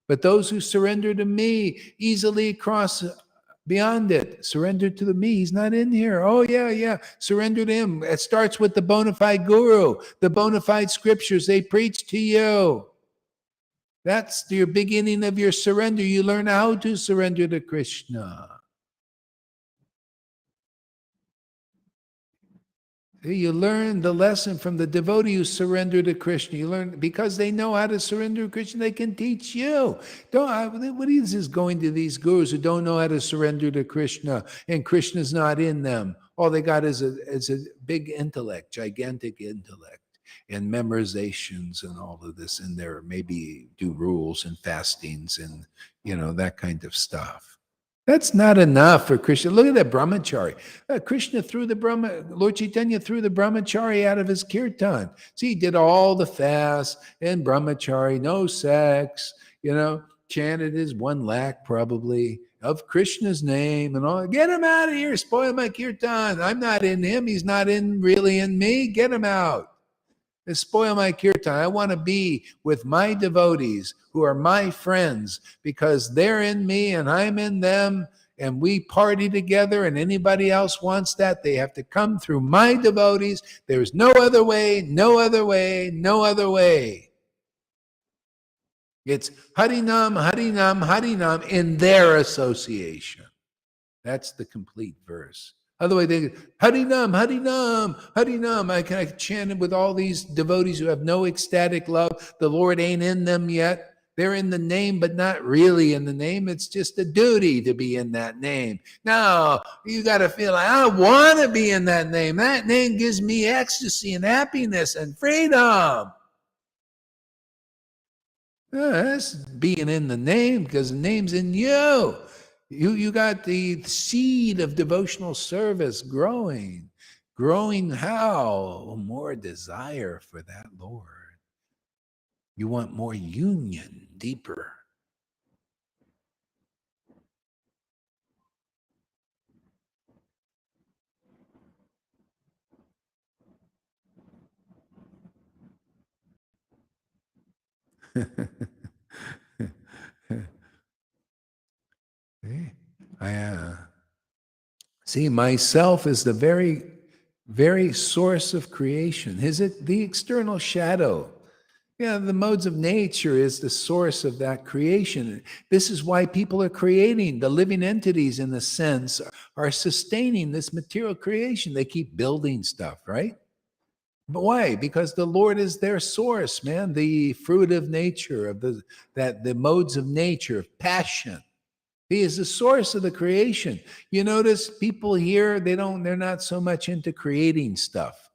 But those who surrender to me easily cross beyond it. Surrender to me. He's not in here. Oh, yeah. Surrender to him. It starts with the bona fide guru, the bona fide scriptures they preach to you. That's your beginning of your surrender. You learn how to surrender to Krishna. You learn the lesson from the devotee who surrendered to Krishna. You learn because they know how to surrender to Krishna, they can teach you. What is this going to these gurus who don't know how to surrender to Krishna and Krishna's not in them? All they got is a big intellect, gigantic intellect, and memorizations and all of this in there. Maybe do rules and fastings and that kind of stuff. That's not enough for Krishna. Look at that brahmachari. Krishna Lord Caitanya threw the brahmachari out of his kirtan. See, he did all the fast and brahmachari, no sex, chanted his 1 lakh probably of Krishna's name and all. Get him out of here, spoil my kirtan. I'm not in him. He's not really in me. Get him out. And spoil my kirtan. I want to be with my devotees who are my friends because they're in me and I'm in them and we party together, and anybody else wants that, they have to come through my devotees. There's no other way, no other way, no other way. It's Harinam, Harinam, Harinam in their association. That's the complete verse. Otherwise, they Harinam, Harinam, Harinam. I chant it with all these devotees who have no ecstatic love. The Lord ain't in them yet. They're in the name, but not really in the name. It's just a duty to be in that name. No, you got to feel like, I want to be in that name. That name gives me ecstasy and happiness and freedom. That's being in the name because the name's in you. You got the seed of devotional service growing. Growing how? More desire for that Lord. You want more union, deeper. See, myself is the very, very source of creation. Is it the external shadow? Yeah, the modes of nature is the source of that creation. This is why people are creating. The living entities, in a sense, are sustaining this material creation. They keep building stuff, right? But why? Because the Lord is their source, man. The fruit of nature, of the modes of nature, of passion. He is the source of the creation. You notice people here, they're not so much into creating stuff.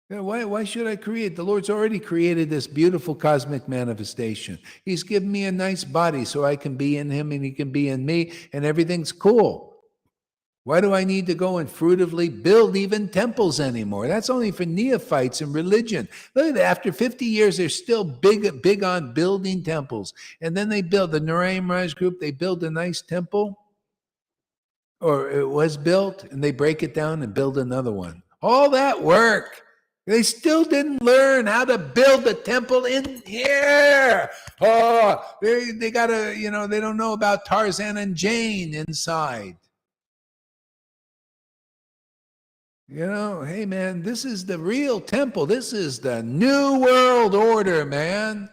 Yeah, why should I create? The Lord's already created this beautiful cosmic manifestation. He's given me a nice body so I can be in him and he can be in me, and everything's cool. Why do I need to go and fruitively build even temples anymore? That's only for neophytes in religion. Look at that. After 50 years, they're still big on building temples. And then they build, the Narayan Maharaj group, they build a nice temple, or it was built, and they break it down and build another one. All that work. They still didn't learn how to build a temple in here. Oh, they gotta, they don't know about Tarzan and Jane inside. Hey man, this is the real temple. This is the new world order, man,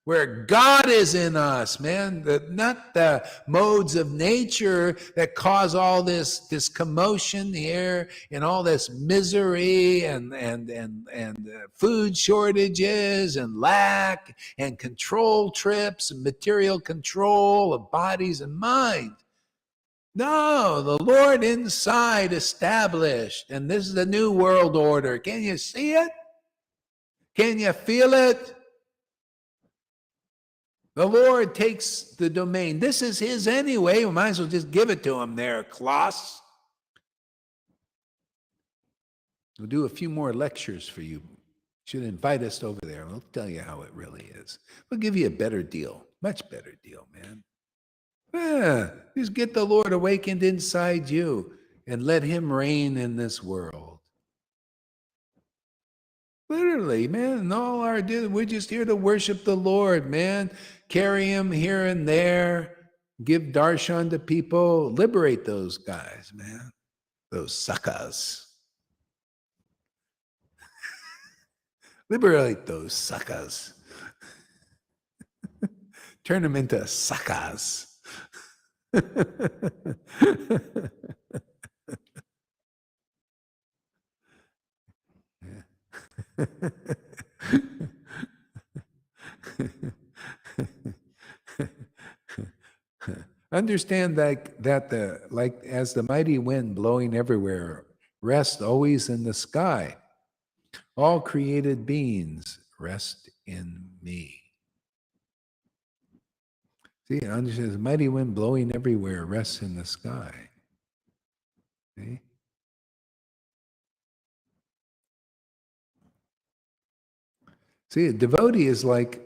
where God is in us, man. Not the modes of nature that cause all this commotion here and all this misery and food shortages and lack and control trips and material control of bodies and minds. No, the Lord inside established, and this is the new world order. Can you see it? Can you feel it? The Lord takes the domain. This is his anyway. We might as well just give it to him there, Klaus. We'll do a few more lectures for you. You should invite us over there. We'll tell you how it really is. We'll give you a better deal, much better deal, man. Just get the Lord awakened inside you and let him reign in this world. Literally, man, we're just here to worship the Lord, man. Carry him here and there. Give darshan to people. Liberate those guys, man. Those suckers. Liberate those suckers. Turn them into suckers. Understand that as the mighty wind blowing everywhere, rest always in the sky. All created beings rest in me. See, understand the mighty wind blowing everywhere rests in the sky. See? See, a devotee is like,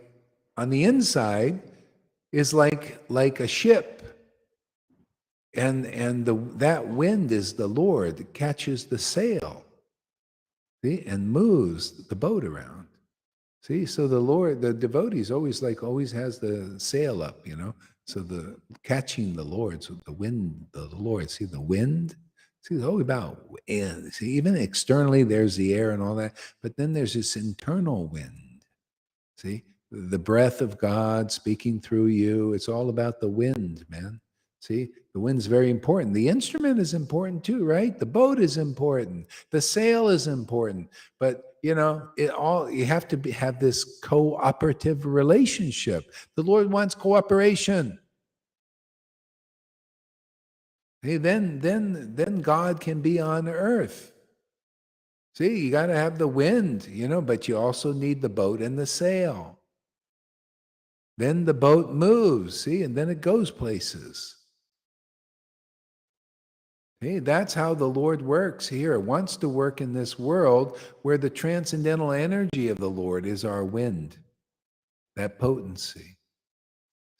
on the inside, is like a ship. And that wind is the Lord that catches the sail, see, and moves the boat around. See, so the devotee is always has the sail up, So catching the Lord, so the wind, the Lord. See the wind. See, it's all about wind. See, even externally there's the air and all that, but then there's this internal wind. See, the breath of God speaking through you. It's all about the wind, man. See, the wind's very important. The instrument is important too, right? The boat is important. The sail is important. But you have to have this cooperative relationship. The Lord wants cooperation. Hey, then God can be on earth. See, you got to have the wind, but you also need the boat and the sail. Then the boat moves, see, and then it goes places. Hey, that's how the Lord works here. Wants to work in this world where the transcendental energy of the Lord is our wind, that potency.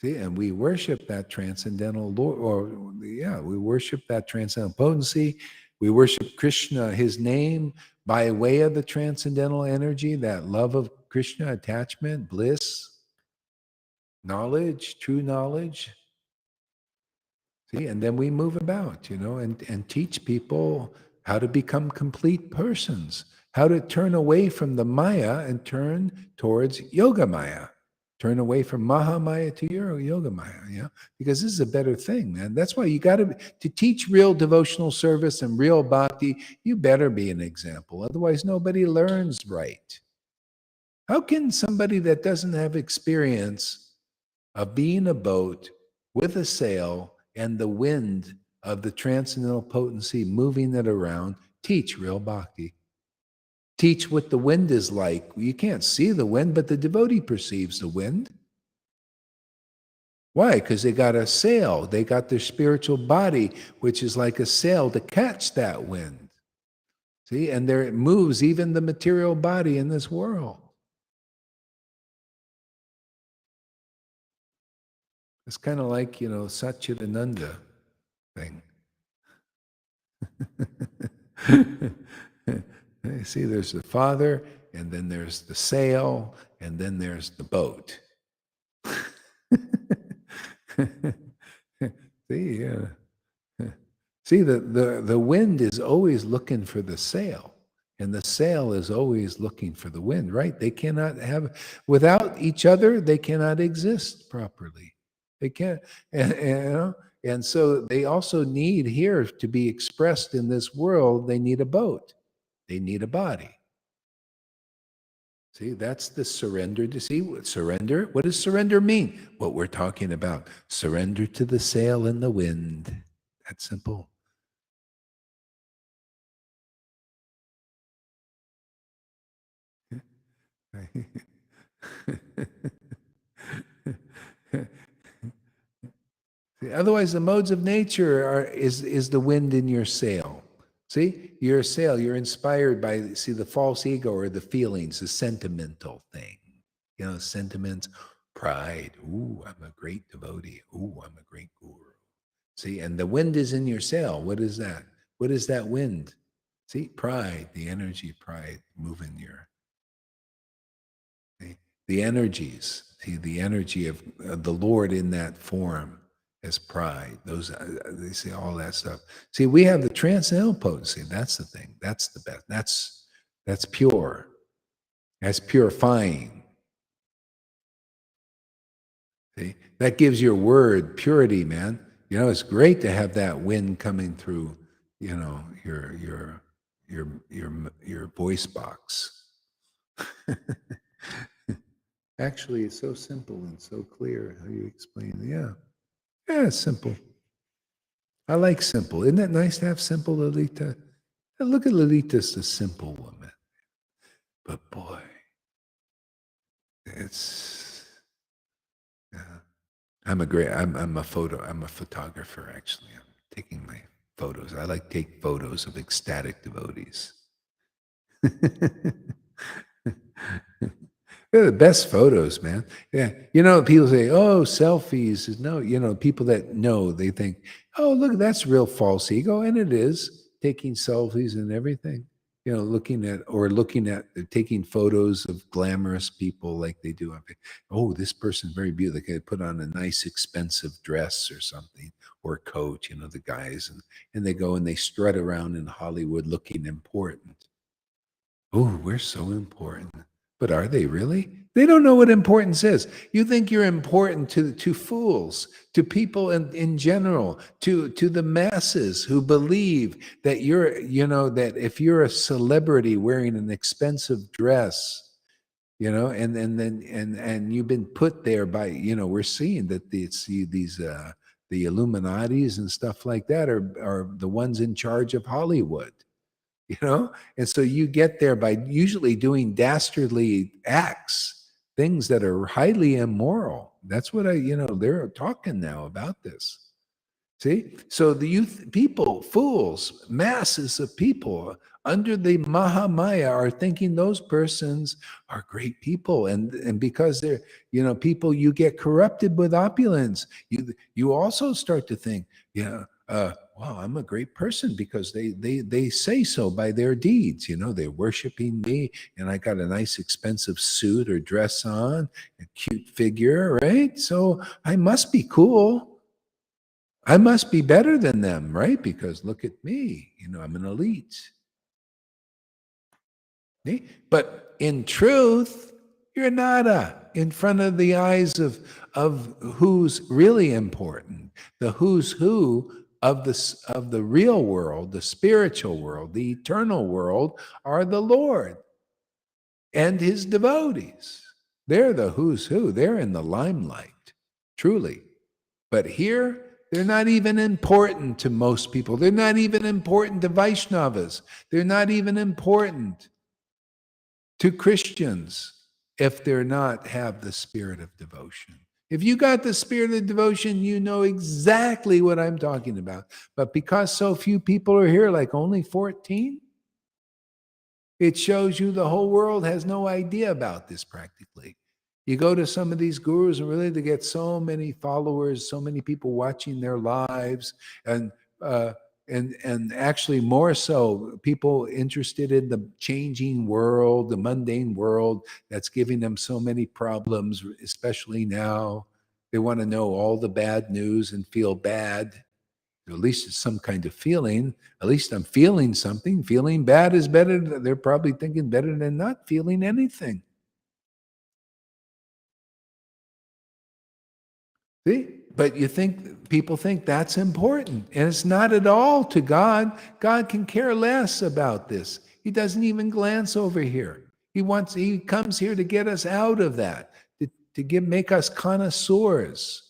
See, and we worship that transcendental Lord, we worship that transcendental potency. We worship Krishna, his name, by way of the transcendental energy, that love of Krishna, attachment, bliss, knowledge, true knowledge. See, and then we move about, and teach people how to become complete persons, how to turn away from the Maya and turn towards Yoga Maya. Turn away from Mahamaya to your Yoga Maya, because this is a better thing, man. That's why you got to teach real devotional service and real bhakti. You better be an example. Otherwise, nobody learns right. How can somebody that doesn't have experience of being a boat with a sail and the wind of the transcendental potency moving it around teach real bhakti? Teach what the wind is like. You can't see the wind, but the devotee perceives the wind. Why? Because they got a sail. They got their spiritual body, which is like a sail to catch that wind. See, and there it moves even the material body in this world. It's kind of like, Satchidananda thing. You see, there's the Father, and then there's the sail, and then there's the boat. See, see, the wind is always looking for the sail, and the sail is always looking for the wind, right? They cannot have, without each other, they cannot exist properly. They can't, and so they also need here to be expressed in this world, they need a boat. They need a body. See, that's the surrender to see. Surrender, what does surrender mean? What we're talking about. Surrender to the sail and the wind. That's simple. Otherwise, the modes of nature is the wind in your sail. See, you're a sail. You're inspired by the false ego or the feelings, the sentimental thing. Sentiments, pride. Ooh, I'm a great devotee. Ooh, I'm a great guru. See, and the wind is in your sail. What is that? What is that wind? See, pride, the energy of pride moving your. The energies. See, the energy of the Lord in that form as pride. Those they say all that stuff. See, we have the transcendental potency. That's the thing. That's the best. That's pure. That's purifying. See, that gives your word purity, man. It's great to have that wind coming through. Your voice box. Actually, it's so simple and so clear how you explain it. Yeah, it's simple. I like simple. Isn't it nice to have simple, Lolita? Look at Lolita's a simple woman. But boy, it's, I'm a photographer, actually. I'm taking my photos. I like to take photos of ecstatic devotees. They're the best photos, man. Yeah. People say, oh, selfies. No, people that know, they think, oh, look, that's real false ego. And it is, taking selfies and everything. Looking at taking photos of glamorous people like they do. Oh, this person's very beautiful. They put on a nice, expensive dress or something, or coat, the guys. And they go and they strut around in Hollywood looking important. Oh, we're so important. But are they really? They don't know what importance is. You think you're important to fools, to people in general, to the masses who believe that that if you're a celebrity wearing an expensive dress, and you've been put there by, we're seeing that the Illuminatis and stuff like that are the ones in charge of Hollywood. And so you get there by usually doing dastardly acts, things that are highly immoral. That's what they're talking now about this. See, so the youth people, fools, masses of people under the Mahamaya are thinking those persons are great people, and because they're people, you get corrupted with opulence. You also start to think, wow, I'm a great person because they say so by their deeds. They're worshiping me, and I got a nice expensive suit or dress on, a cute figure, right? So I must be cool. I must be better than them, right? Because look at me, I'm an elite. But in truth, You're nada in front of the eyes of who's really important. The who's who of the real world, the spiritual world, the eternal world are the Lord and his devotees. They're the who's who. They're in the limelight, truly. But here, they're not even important to most people. They're not even important to Vaishnavas. They're not even important to Christians if they're not have the spirit of devotion. If you got the spirit of devotion, you know exactly what I'm talking about. But because so few people are here, like only 14, it shows you the whole world has no idea about this practically. You go to some of these gurus and really they get so many followers, so many people watching their lives, and actually more so people interested in the changing world, the mundane world that's giving them so many problems, especially now. They want to know all the bad news and feel bad. At least it's some kind of feeling. At least I'm feeling something. Feeling bad is better. They're probably thinking better than not feeling anything. See? But people think that's important. And it's not at all to God. God can care less about this. He doesn't even glance over here. He comes here to get us out of that, to make us connoisseurs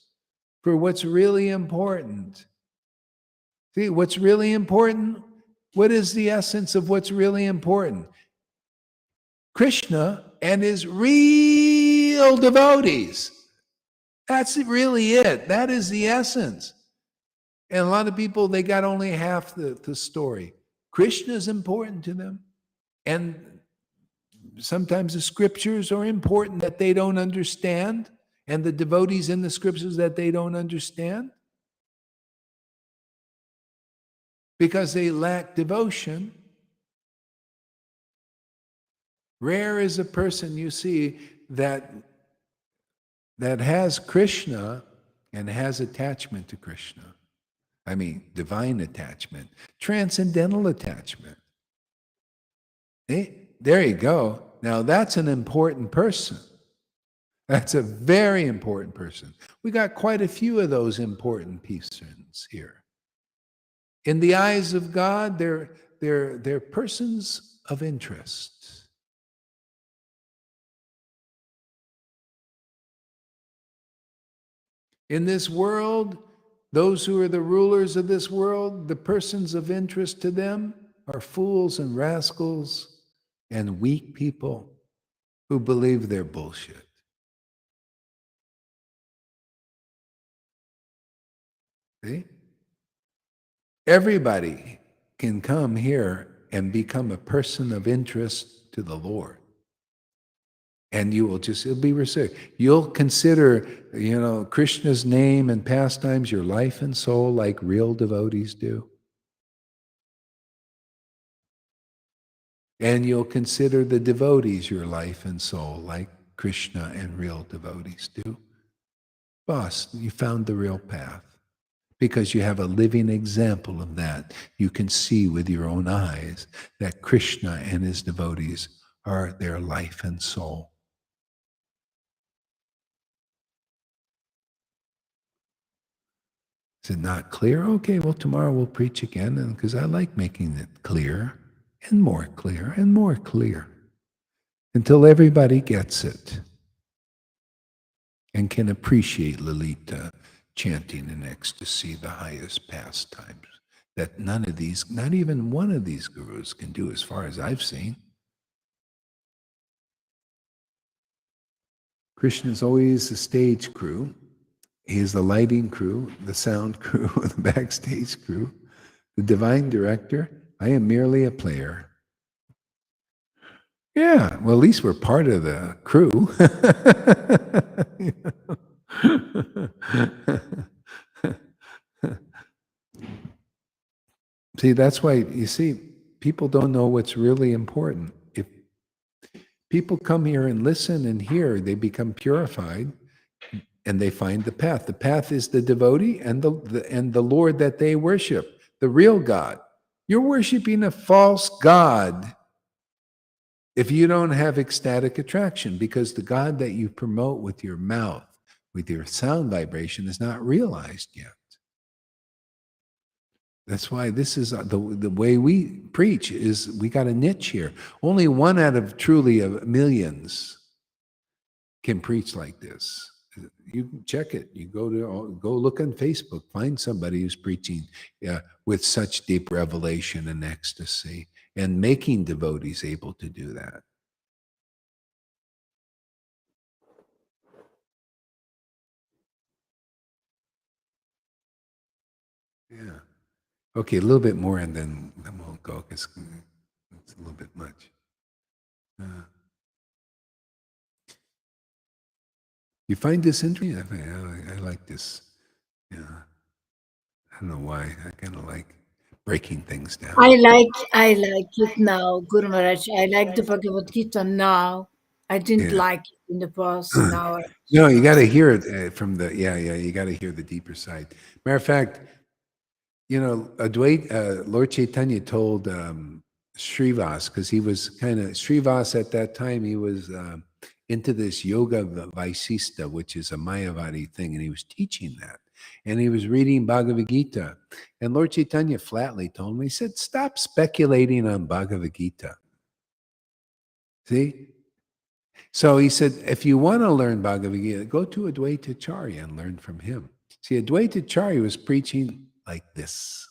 for what's really important. See, what's really important? What is the essence of what's really important? Krishna and his real devotees. That's really it. That is the essence. And a lot of people, they got only half the story. Krishna is important to them. And sometimes the scriptures are important that they don't understand. And the devotees in the scriptures that they don't understand. Because they lack devotion. Rare is a person you see that has Krishna and has attachment to Krishna. I mean, divine attachment, transcendental attachment. There you go. Now that's an important person. That's a very important person. We got quite a few of those important persons here. In the eyes of God, they're persons of interest. In this world, those who are the rulers of this world, the persons of interest to them are fools and rascals and weak people who believe their bullshit. See? Everybody can come here and become a person of interest to the Lord. And you will it'll be received. You'll consider, Krishna's name and pastimes your life and soul like real devotees do. And you'll consider the devotees your life and soul like Krishna and real devotees do. Boss, you found the real path. Because you have a living example of that. You can see with your own eyes that Krishna and his devotees are their life and soul. Is it not clear? Okay, well, tomorrow we'll preach again, because I like making it clear and more clear and more clear until everybody gets it and can appreciate Lalita, chanting in ecstasy, the highest pastimes that none of these, not even one of these gurus can do as far as I've seen. Krishna is always the stage crew. He is the lighting crew, the sound crew, the backstage crew, the divine director. I am merely a player. Yeah, well, at least we're part of the crew. See, that's why, people don't know what's really important. If people come here and listen and hear, they become purified. And they find the path. The path is the devotee and the Lord that they worship, the real God. You're worshiping a false God. if you don't have ecstatic attraction, because the God that you promote with your mouth, with your sound vibration, is not realized yet. That's why this is the way we preach is we got a niche here. Only one out of truly of millions can preach like this. You check it. You go look on Facebook. Find somebody who's preaching with such deep revelation and ecstasy, and making devotees able to do that. Yeah. Okay, a little bit more, and then we'll go. It's a little bit much. You find this interesting? I like this. Yeah. I don't know why. I kind of like breaking things down. I like it now, Guru Maharaj. I like the Bhagavad Gita now. I didn't like it in the past. Now, no, you got to hear it from the You got to hear the deeper side. Matter of fact, Lord Caitanya told Srivas, because he was Srivas at that time. He was into this yoga vaisista, which is a Mayavadi thing, and he was teaching that. And he was reading Bhagavad Gita. And Lord Caitanya flatly told him, he said, stop speculating on Bhagavad Gita. See? So he said, if you want to learn Bhagavad Gita, go to Advaita Acharya and learn from him. See, Advaita Acharya was preaching like this.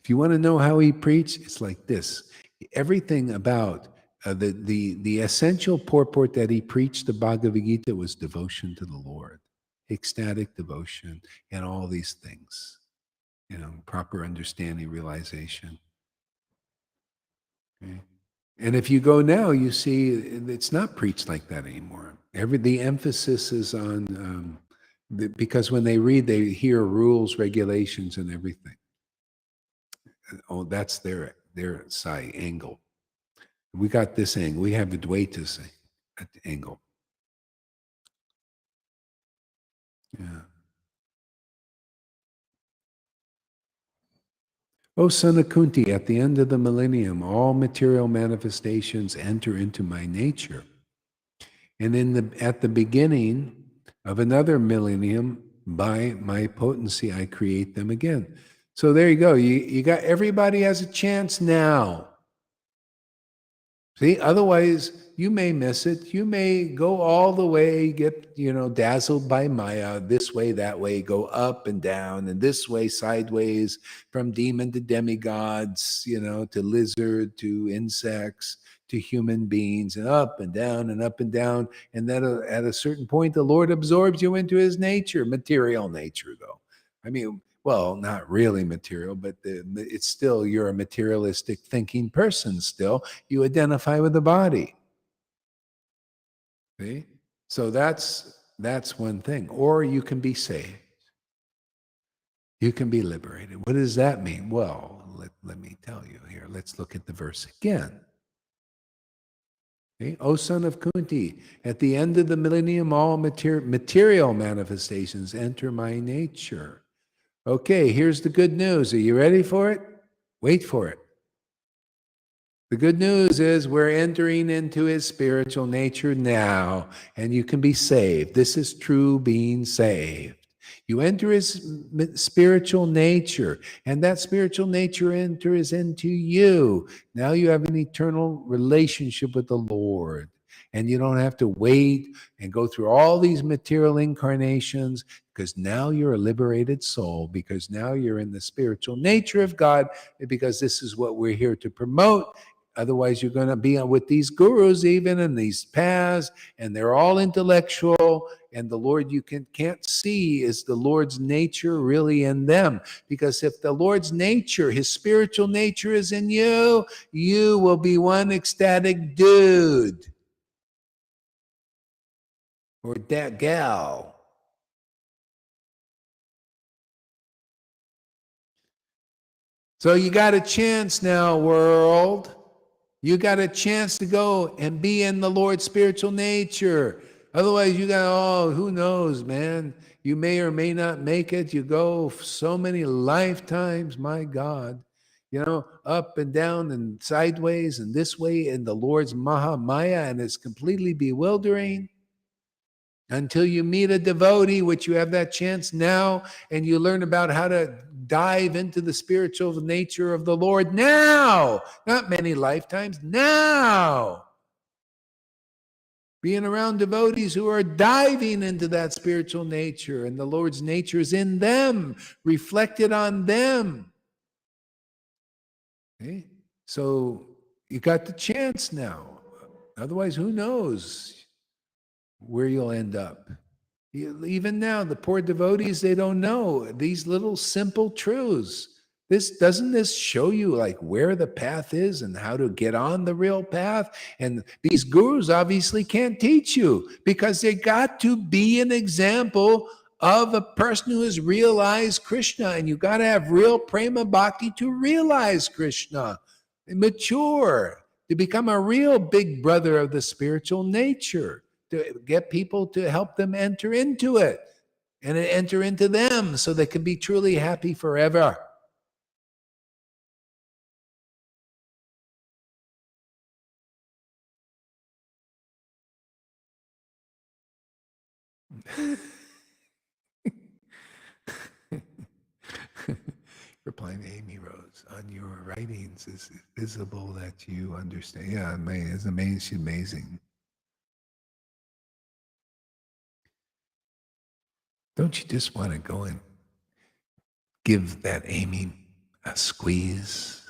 If you want to know how he preached, it's like this. Everything about the essential purport that he preached, the Bhagavad Gita, was devotion to the Lord, ecstatic devotion, and all these things. Proper understanding, realization. Okay. And if you go now, you see it's not preached like that anymore. The emphasis is on because when they read, they hear rules, regulations, and everything. Oh, that's their side angle. We got this angle. We have the Dvaitas angle. Yeah. O son of Kunti, at the end of the millennium, all material manifestations enter into my nature. And at the beginning of another millennium, by my potency, I create them again. So there you go. You got, everybody has a chance now. See, otherwise you may miss it. You may go all the way, get, dazzled by Maya, this way, that way, go up and down, and this way, sideways, from demon to demigods, to lizard, to insects, to human beings, and up and down and up and down. And then at a certain point, the Lord absorbs you into his nature, material nature, though. I mean, well, not really material, but it's still, you're a materialistic thinking person still. You identify with the body. See? So that's one thing. Or you can be saved. You can be liberated. What does that mean? Well, let me tell you here. Let's look at the verse again. Okay? O son of Kunti, at the end of the millennium, all material manifestations enter my nature. Okay, here's the good news. Are you ready for it? Wait for it. The good news is we're entering into his spiritual nature now, and you can be saved. This is true being saved. You enter his spiritual nature, and that spiritual nature enters into you. Now you have an eternal relationship with the Lord, and you don't have to wait and go through all these material incarnations, because now you're a liberated soul, because now you're in the spiritual nature of God, because this is what we're here to promote. Otherwise, you're going to be with these gurus even in these paths, and they're all intellectual, and the Lord you can't see is the Lord's nature really in them. Because if the Lord's nature, his spiritual nature is in you, you will be one ecstatic dude or that gal. So you got a chance now, world. You got a chance to go and be in the Lord's spiritual nature. Otherwise, you got, who knows, man. You may or may not make it. You go so many lifetimes, my God. up and down and sideways and this way in the Lord's Maha Maya, and it's completely bewildering until you meet a devotee, which you have that chance now, and you learn about how to dive into the spiritual nature of the Lord now, not many lifetimes, now. Being around devotees who are diving into that spiritual nature, and the Lord's nature is in them, reflected on them. Okay? So you got the chance now. Otherwise, who knows where you'll end up? Even now, the poor devotees, they don't know these little simple truths. Doesn't this show you like where the path is and how to get on the real path? And these gurus obviously can't teach you because they got to be an example of a person who has realized Krishna. And you got to have real prema bhakti to realize Krishna, mature, to become a real big brother of the spiritual nature, to get people to help them enter into it and enter into them so they can be truly happy forever. Replying to Amy Rose, on your writings is visible that you understand. Yeah, it's amazing. She's amazing. Don't you just want to go and give that Amy a squeeze?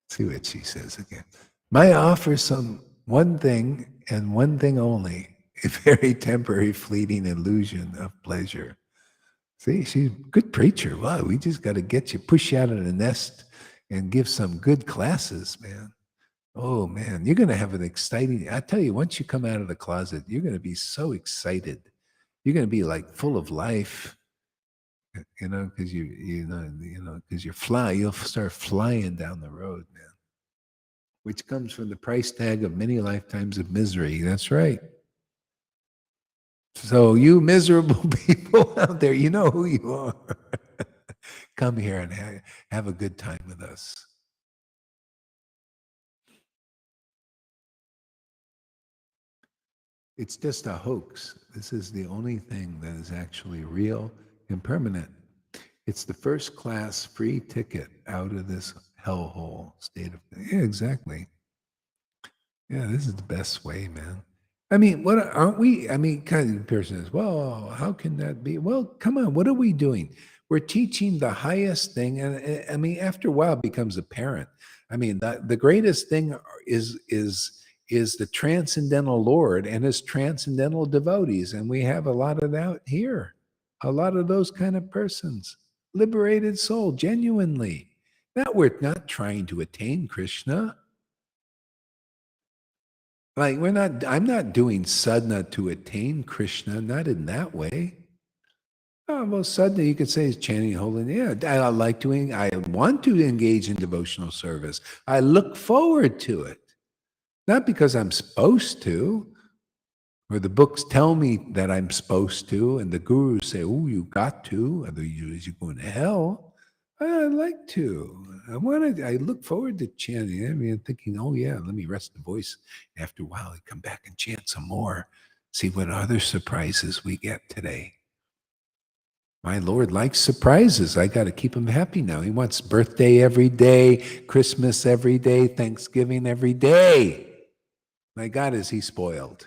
See what she says again. May I offer one thing and one thing only, a very temporary fleeting illusion of pleasure. See, she's a good preacher. Wow, we just got to push you out of the nest and give some good classes, man. Oh, man, you're going to have an exciting, I tell you, once you come out of the closet, you're going to be so excited. You're going to be like full of life, because because you'll start flying down the road, man, which comes from the price tag of many lifetimes of misery. That's right. So you miserable people out there, you know who you are. Come here and have a good time with us. It's just a hoax. This is the only thing that is actually real and permanent. It's the first class free ticket out of this hellhole state of things. Yeah, exactly. Yeah, this is the best way, man. I mean, what aren't we? I mean, kind of the person is, well, how can that be? Well, come on, what are we doing? We're teaching the highest thing, and I mean, after a while, it becomes apparent. I mean, the greatest thing is the transcendental Lord and his transcendental devotees, and we have a lot of that here. A lot of those kind of persons, liberated soul, genuinely. We're not trying to attain Krishna. Like I'm not doing sadhana to attain Krishna, not in that way. Oh, well, sadhana you could say is chanting holy. Yeah, I want to engage in devotional service. I look forward to it. Not because I'm supposed to, or the books tell me that I'm supposed to, and the gurus say, oh, you got to, otherwise you're going to hell. I like to. I look forward to chanting. I mean, thinking, oh yeah, let me rest the voice. After a while, I come back and chant some more. See what other surprises we get today. My Lord likes surprises. I got to keep him happy now. He wants birthday every day, Christmas every day, Thanksgiving every day. My God, is he spoiled.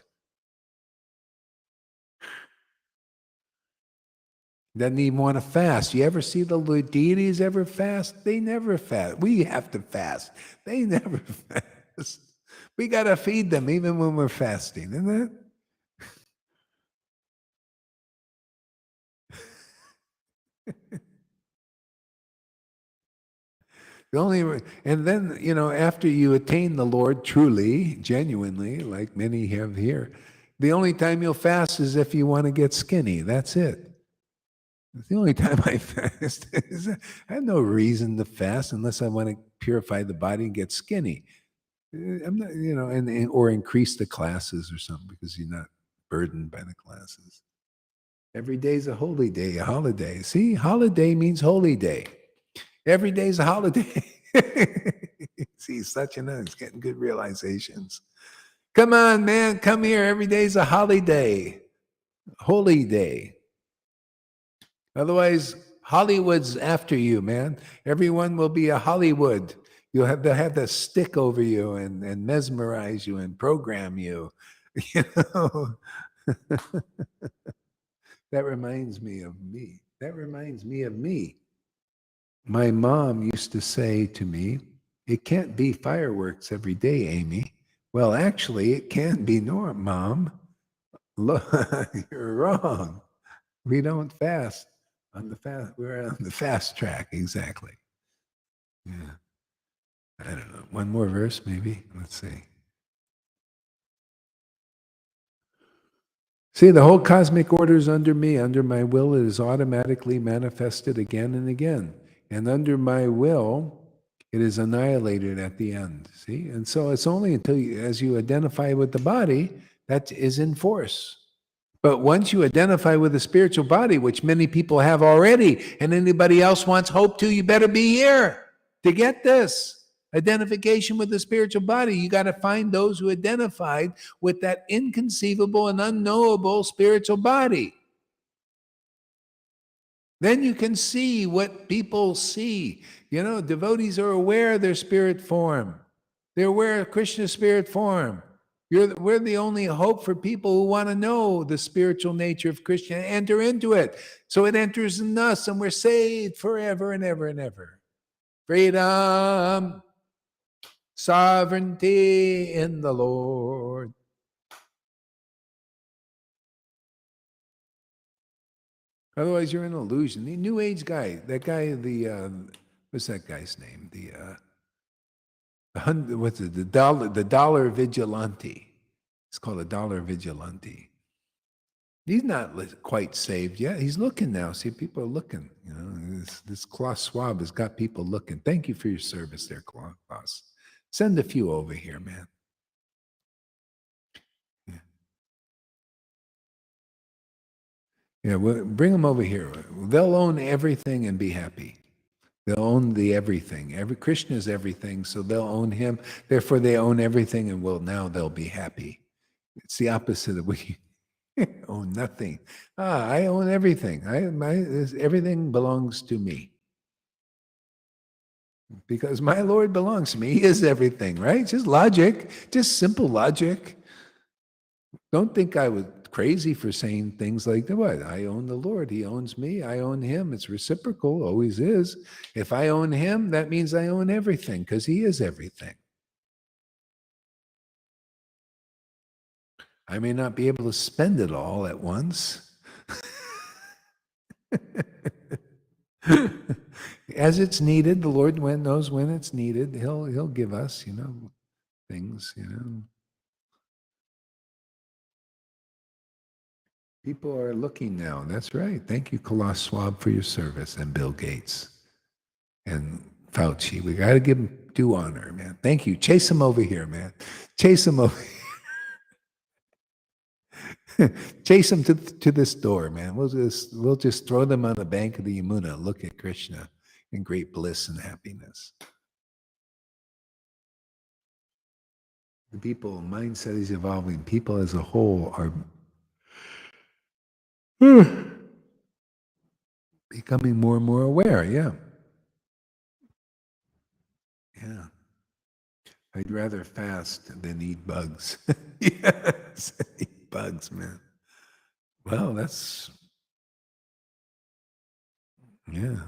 Doesn't even want to fast. You ever see the deities ever fast? They never fast. We have to fast. They never fast. We got to feed them even when we're fasting, isn't it? And then, after you attain the Lord truly, genuinely, like many have here, the only time you'll fast is if you want to get skinny. That's it. It's the only time I fast. I have no reason to fast unless I want to purify the body and get skinny. I'm not, or increase the classes or something because you're not burdened by the classes. Every day's a holy day, a holiday. See, holiday means holy day. Every day's a holiday. See, Satyananda's getting good realizations. Come on, man, come here. Every day's a holiday, holy day. Otherwise, Hollywood's after you, man. Everyone will be a Hollywood. They'll have that stick over you and mesmerize you and program you. You know, that reminds me of me. That reminds me of me. My mom used to say to me, "It can't be fireworks every day, Amy." Well, actually, it can be, Mom. Look, you're wrong. We don't fast on the fast. We're on the fast track, exactly. Yeah. I don't know. One more verse, maybe. Let's see. See, the whole cosmic order is under me. Under my will, it is automatically manifested again and again. And under my will, it is annihilated at the end. See? And so it's only until as you identify with the body, that is in force. But once you identify with the spiritual body, which many people have already, and anybody else wants hope to, you better be here to get this. Identification with the spiritual body. You got to find those who identified with that inconceivable and unknowable spiritual body. Then you can see what people see. You know, devotees are aware of their spirit form. They're aware of Krishna's spirit form. We're the only hope for people who want to know the spiritual nature of Krishna and enter into it. So it enters in us and we're saved forever and ever and ever. Freedom, sovereignty in the Lord. Otherwise, you're an illusion. The New Age guy, that guy, what's that guy's name? The dollar vigilante. It's called a dollar vigilante. He's not quite saved yet. He's looking now. See, people are looking. You know, this Klaus Schwab has got people looking. Thank you for your service there, Klaus. Send a few over here, man. Yeah, well, bring them over here. They'll own everything and be happy. They'll own the everything. Krishna is everything, so they'll own him. Therefore, they own everything, and now they'll be happy. It's the opposite of we own nothing. I own everything. Everything belongs to me. Because my Lord belongs to me. He is everything, right? Just logic, just simple logic. Don't think I was crazy for saying things like that. What? I own the Lord. He owns me. I own him. It's reciprocal, always is. If I own him, that means I own everything because he is everything. I may not be able to spend it all at once. As it's needed, the Lord knows when it's needed. He'll give us, things, People are looking now. That's right. Thank you, Klaus Schwab, for your service, and Bill Gates and Fauci. We got to give them due honor, man. Thank you. Chase them over here, man. Chase them over here. Chase them to this door, man. We'll just throw them on the bank of the Yamuna. Look at Krishna in great bliss and happiness. The people, mindset is evolving. People as a whole are becoming more and more aware. Yeah. Yeah. I'd rather fast than eat bugs. Yes, eat bugs, man. Well, yeah.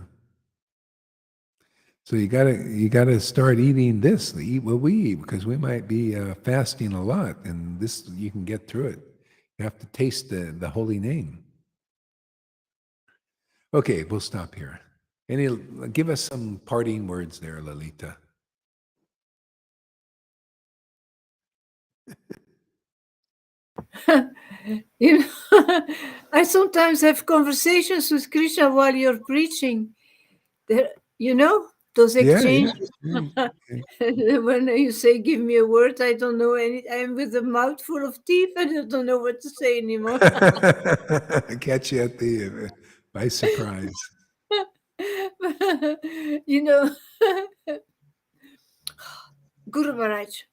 So you gotta start eating this. Eat what we eat because we might be fasting a lot, and this you can get through it. You have to taste the holy name. Okay, we'll stop here. Give us some parting words there, Lalita. I sometimes have conversations with Krishna while you're preaching. You know, those Yeah, exchanges. yeah. When you say, give me a word, I don't know any. I'm with a mouthful of teeth and I don't know what to say anymore. Catch you at the by surprise. You know, Guru Maharaj,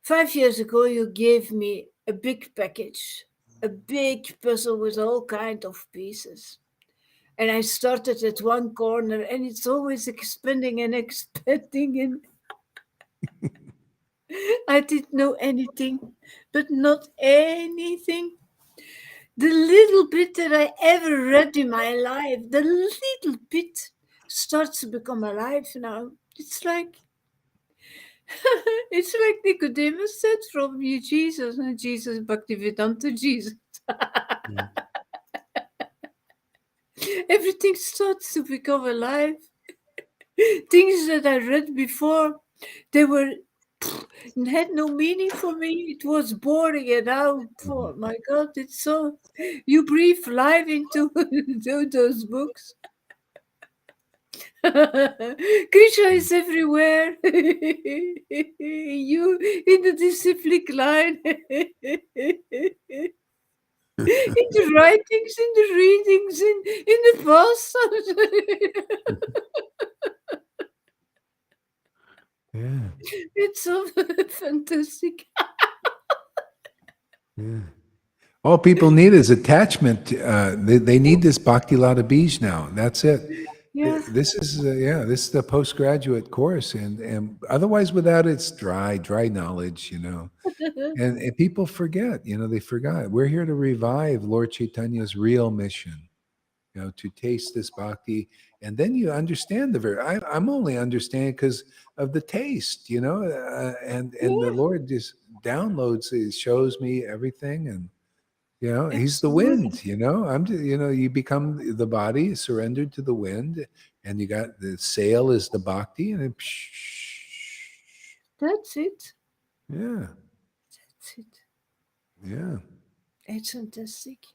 5 years ago, you gave me a big package, a big puzzle with all kind of pieces. And I started at one corner and it's always expanding and expanding. And I didn't know anything, but not anything. The little bit that I ever read in my life, the little bit starts to become alive now. It's like it's like Nicodemus said from you, Jesus, and Jesus Bhaktivedanta Jesus. Mm. Everything starts to become alive. Things that I read before, they were had no meaning for me. It was boring, and now, oh my God, it's so. You breathe life into those books. Krishna is everywhere. You in the disciplic line, in the writings, in the readings, in the past. Yeah, It's so fantastic. yeah. All people need is attachment. They need this Bhakti Lata Bij now. That's it. Yeah. This is this is the postgraduate course, and otherwise without it's dry knowledge, and people forget, they forgot. We're here to revive Lord Chaitanya's real mission, to taste this bhakti, and then you understand I'm only understanding because of the taste, and the Yeah, Lord just downloads, He shows me everything, and He's the absolutely. wind, I'm just, you become the body surrendered to the wind, and you got the sail is the bhakti, and That's it. yeah, That's it. yeah. It's fantastic.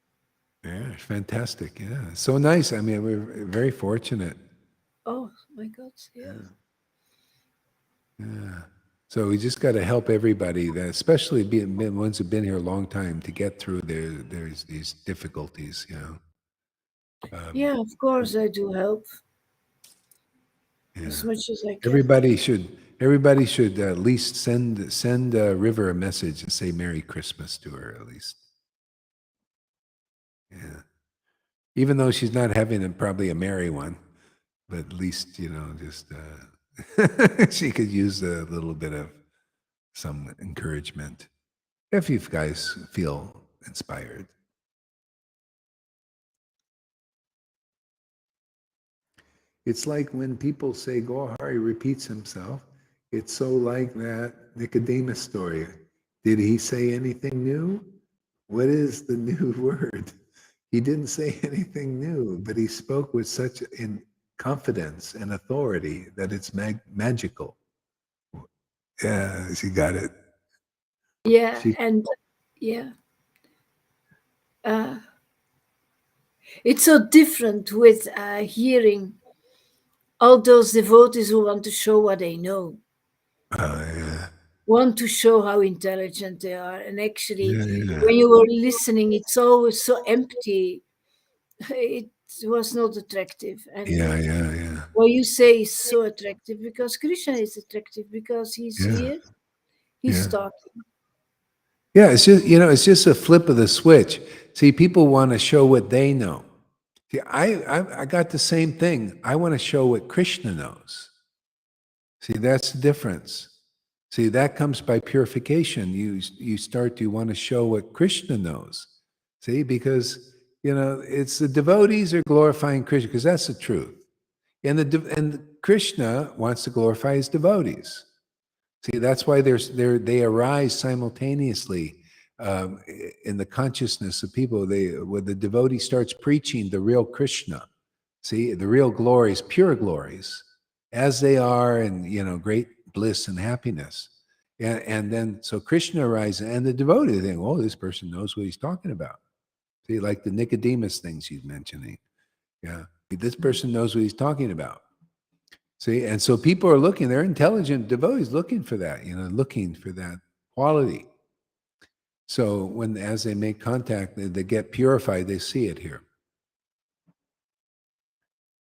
Yeah, it's fantastic. Yeah, so nice. I mean, we're very fortunate. Oh my God. Yeah. Yeah. So we just got to help everybody, that especially ones who've been here a long time, to get through there's these difficulties. Yeah, of course I do help Yeah. as much as I can. Everybody should at least send River a message and say Merry Christmas to her at least. Yeah. Even though she's not having probably a merry one, but at least just she could use a little bit of some encouragement if you guys feel inspired. It's like when people say Gohari repeats himself, it's so like that Nicodemus story. Did he say anything new? What is the new word? He didn't say anything new, but he spoke with such in confidence and authority that it's magical. Yeah, she got it. Yeah, She and yeah, uh, it's so different with hearing all those devotees who want to show what they know, yeah, want to show how intelligent they are. And actually, yeah, when you were listening, it's always so empty. It was not attractive. And yeah, yeah, yeah, what you say is so attractive because Krishna is attractive because he's yeah, here, he's yeah. talking. Yeah, it's just a flip of the switch. See, people want to show what they know. See, I got the same thing. I want to show what Krishna knows. See, that's the difference. See, that comes by purification. You want to show what Krishna knows. See, because it's the devotees are glorifying Krishna because that's the truth, and Krishna wants to glorify his devotees. See, that's why they arise simultaneously in the consciousness of people. When the devotee starts preaching the real Krishna, see, the real glories, pure glories, as they are, and great bliss and happiness. And then so Krishna arises, and the devotee think, oh, this person knows what he's talking about. See, like the Nicodemus thing she's mentioning. Yeah, this person knows what he's talking about. See, and so people are looking, they're intelligent devotees looking for that, looking for that quality. So as they make contact, they get purified, they see it here.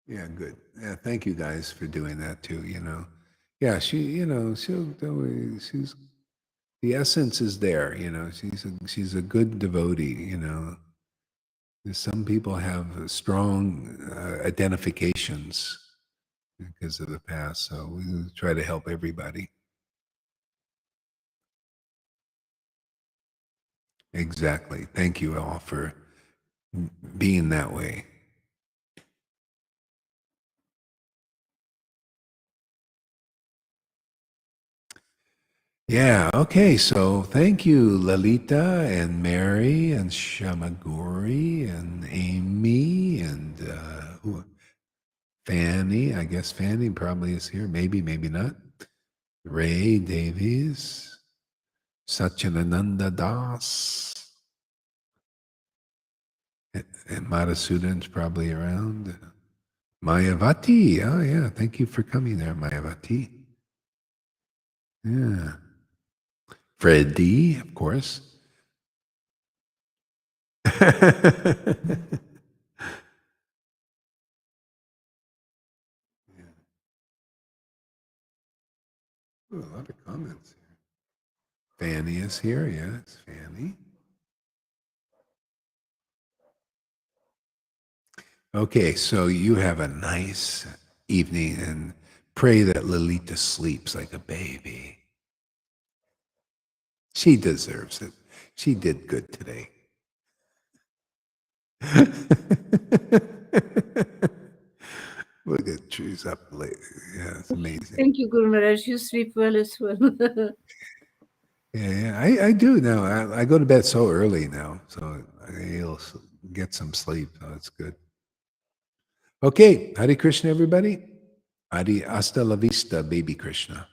Yeah, good. Yeah, thank you guys for doing that too, Yeah, she's the essence is there, she's a good devotee, Some people have strong identifications because of the past, so we try to help everybody. Exactly. Thank you all for being that way. Yeah, okay, so thank you, Lalita and Mary and Shamaguri and Amy and Fanny. I guess Fanny probably is here. Maybe, maybe not. Ray Davies, Satyanananda Das, and Madhusudan's probably around. Mayavati. Oh, yeah. Thank you for coming there, Mayavati. Yeah. Freddie, of course. Ooh, a lot of comments here. Fanny is here. Yeah, it's Fanny. Okay, so you have a nice evening and pray that Lalita sleeps like a baby. She deserves it. She did good today. Look at trees up late. Yeah, it's amazing. Thank you, Guru Maharaj. You sleep well as well. Yeah, I do now. I go to bed so early now, so I'll get some sleep. So it's good. Okay, Hare Krishna, everybody. Hare hasta la vista, baby Krishna.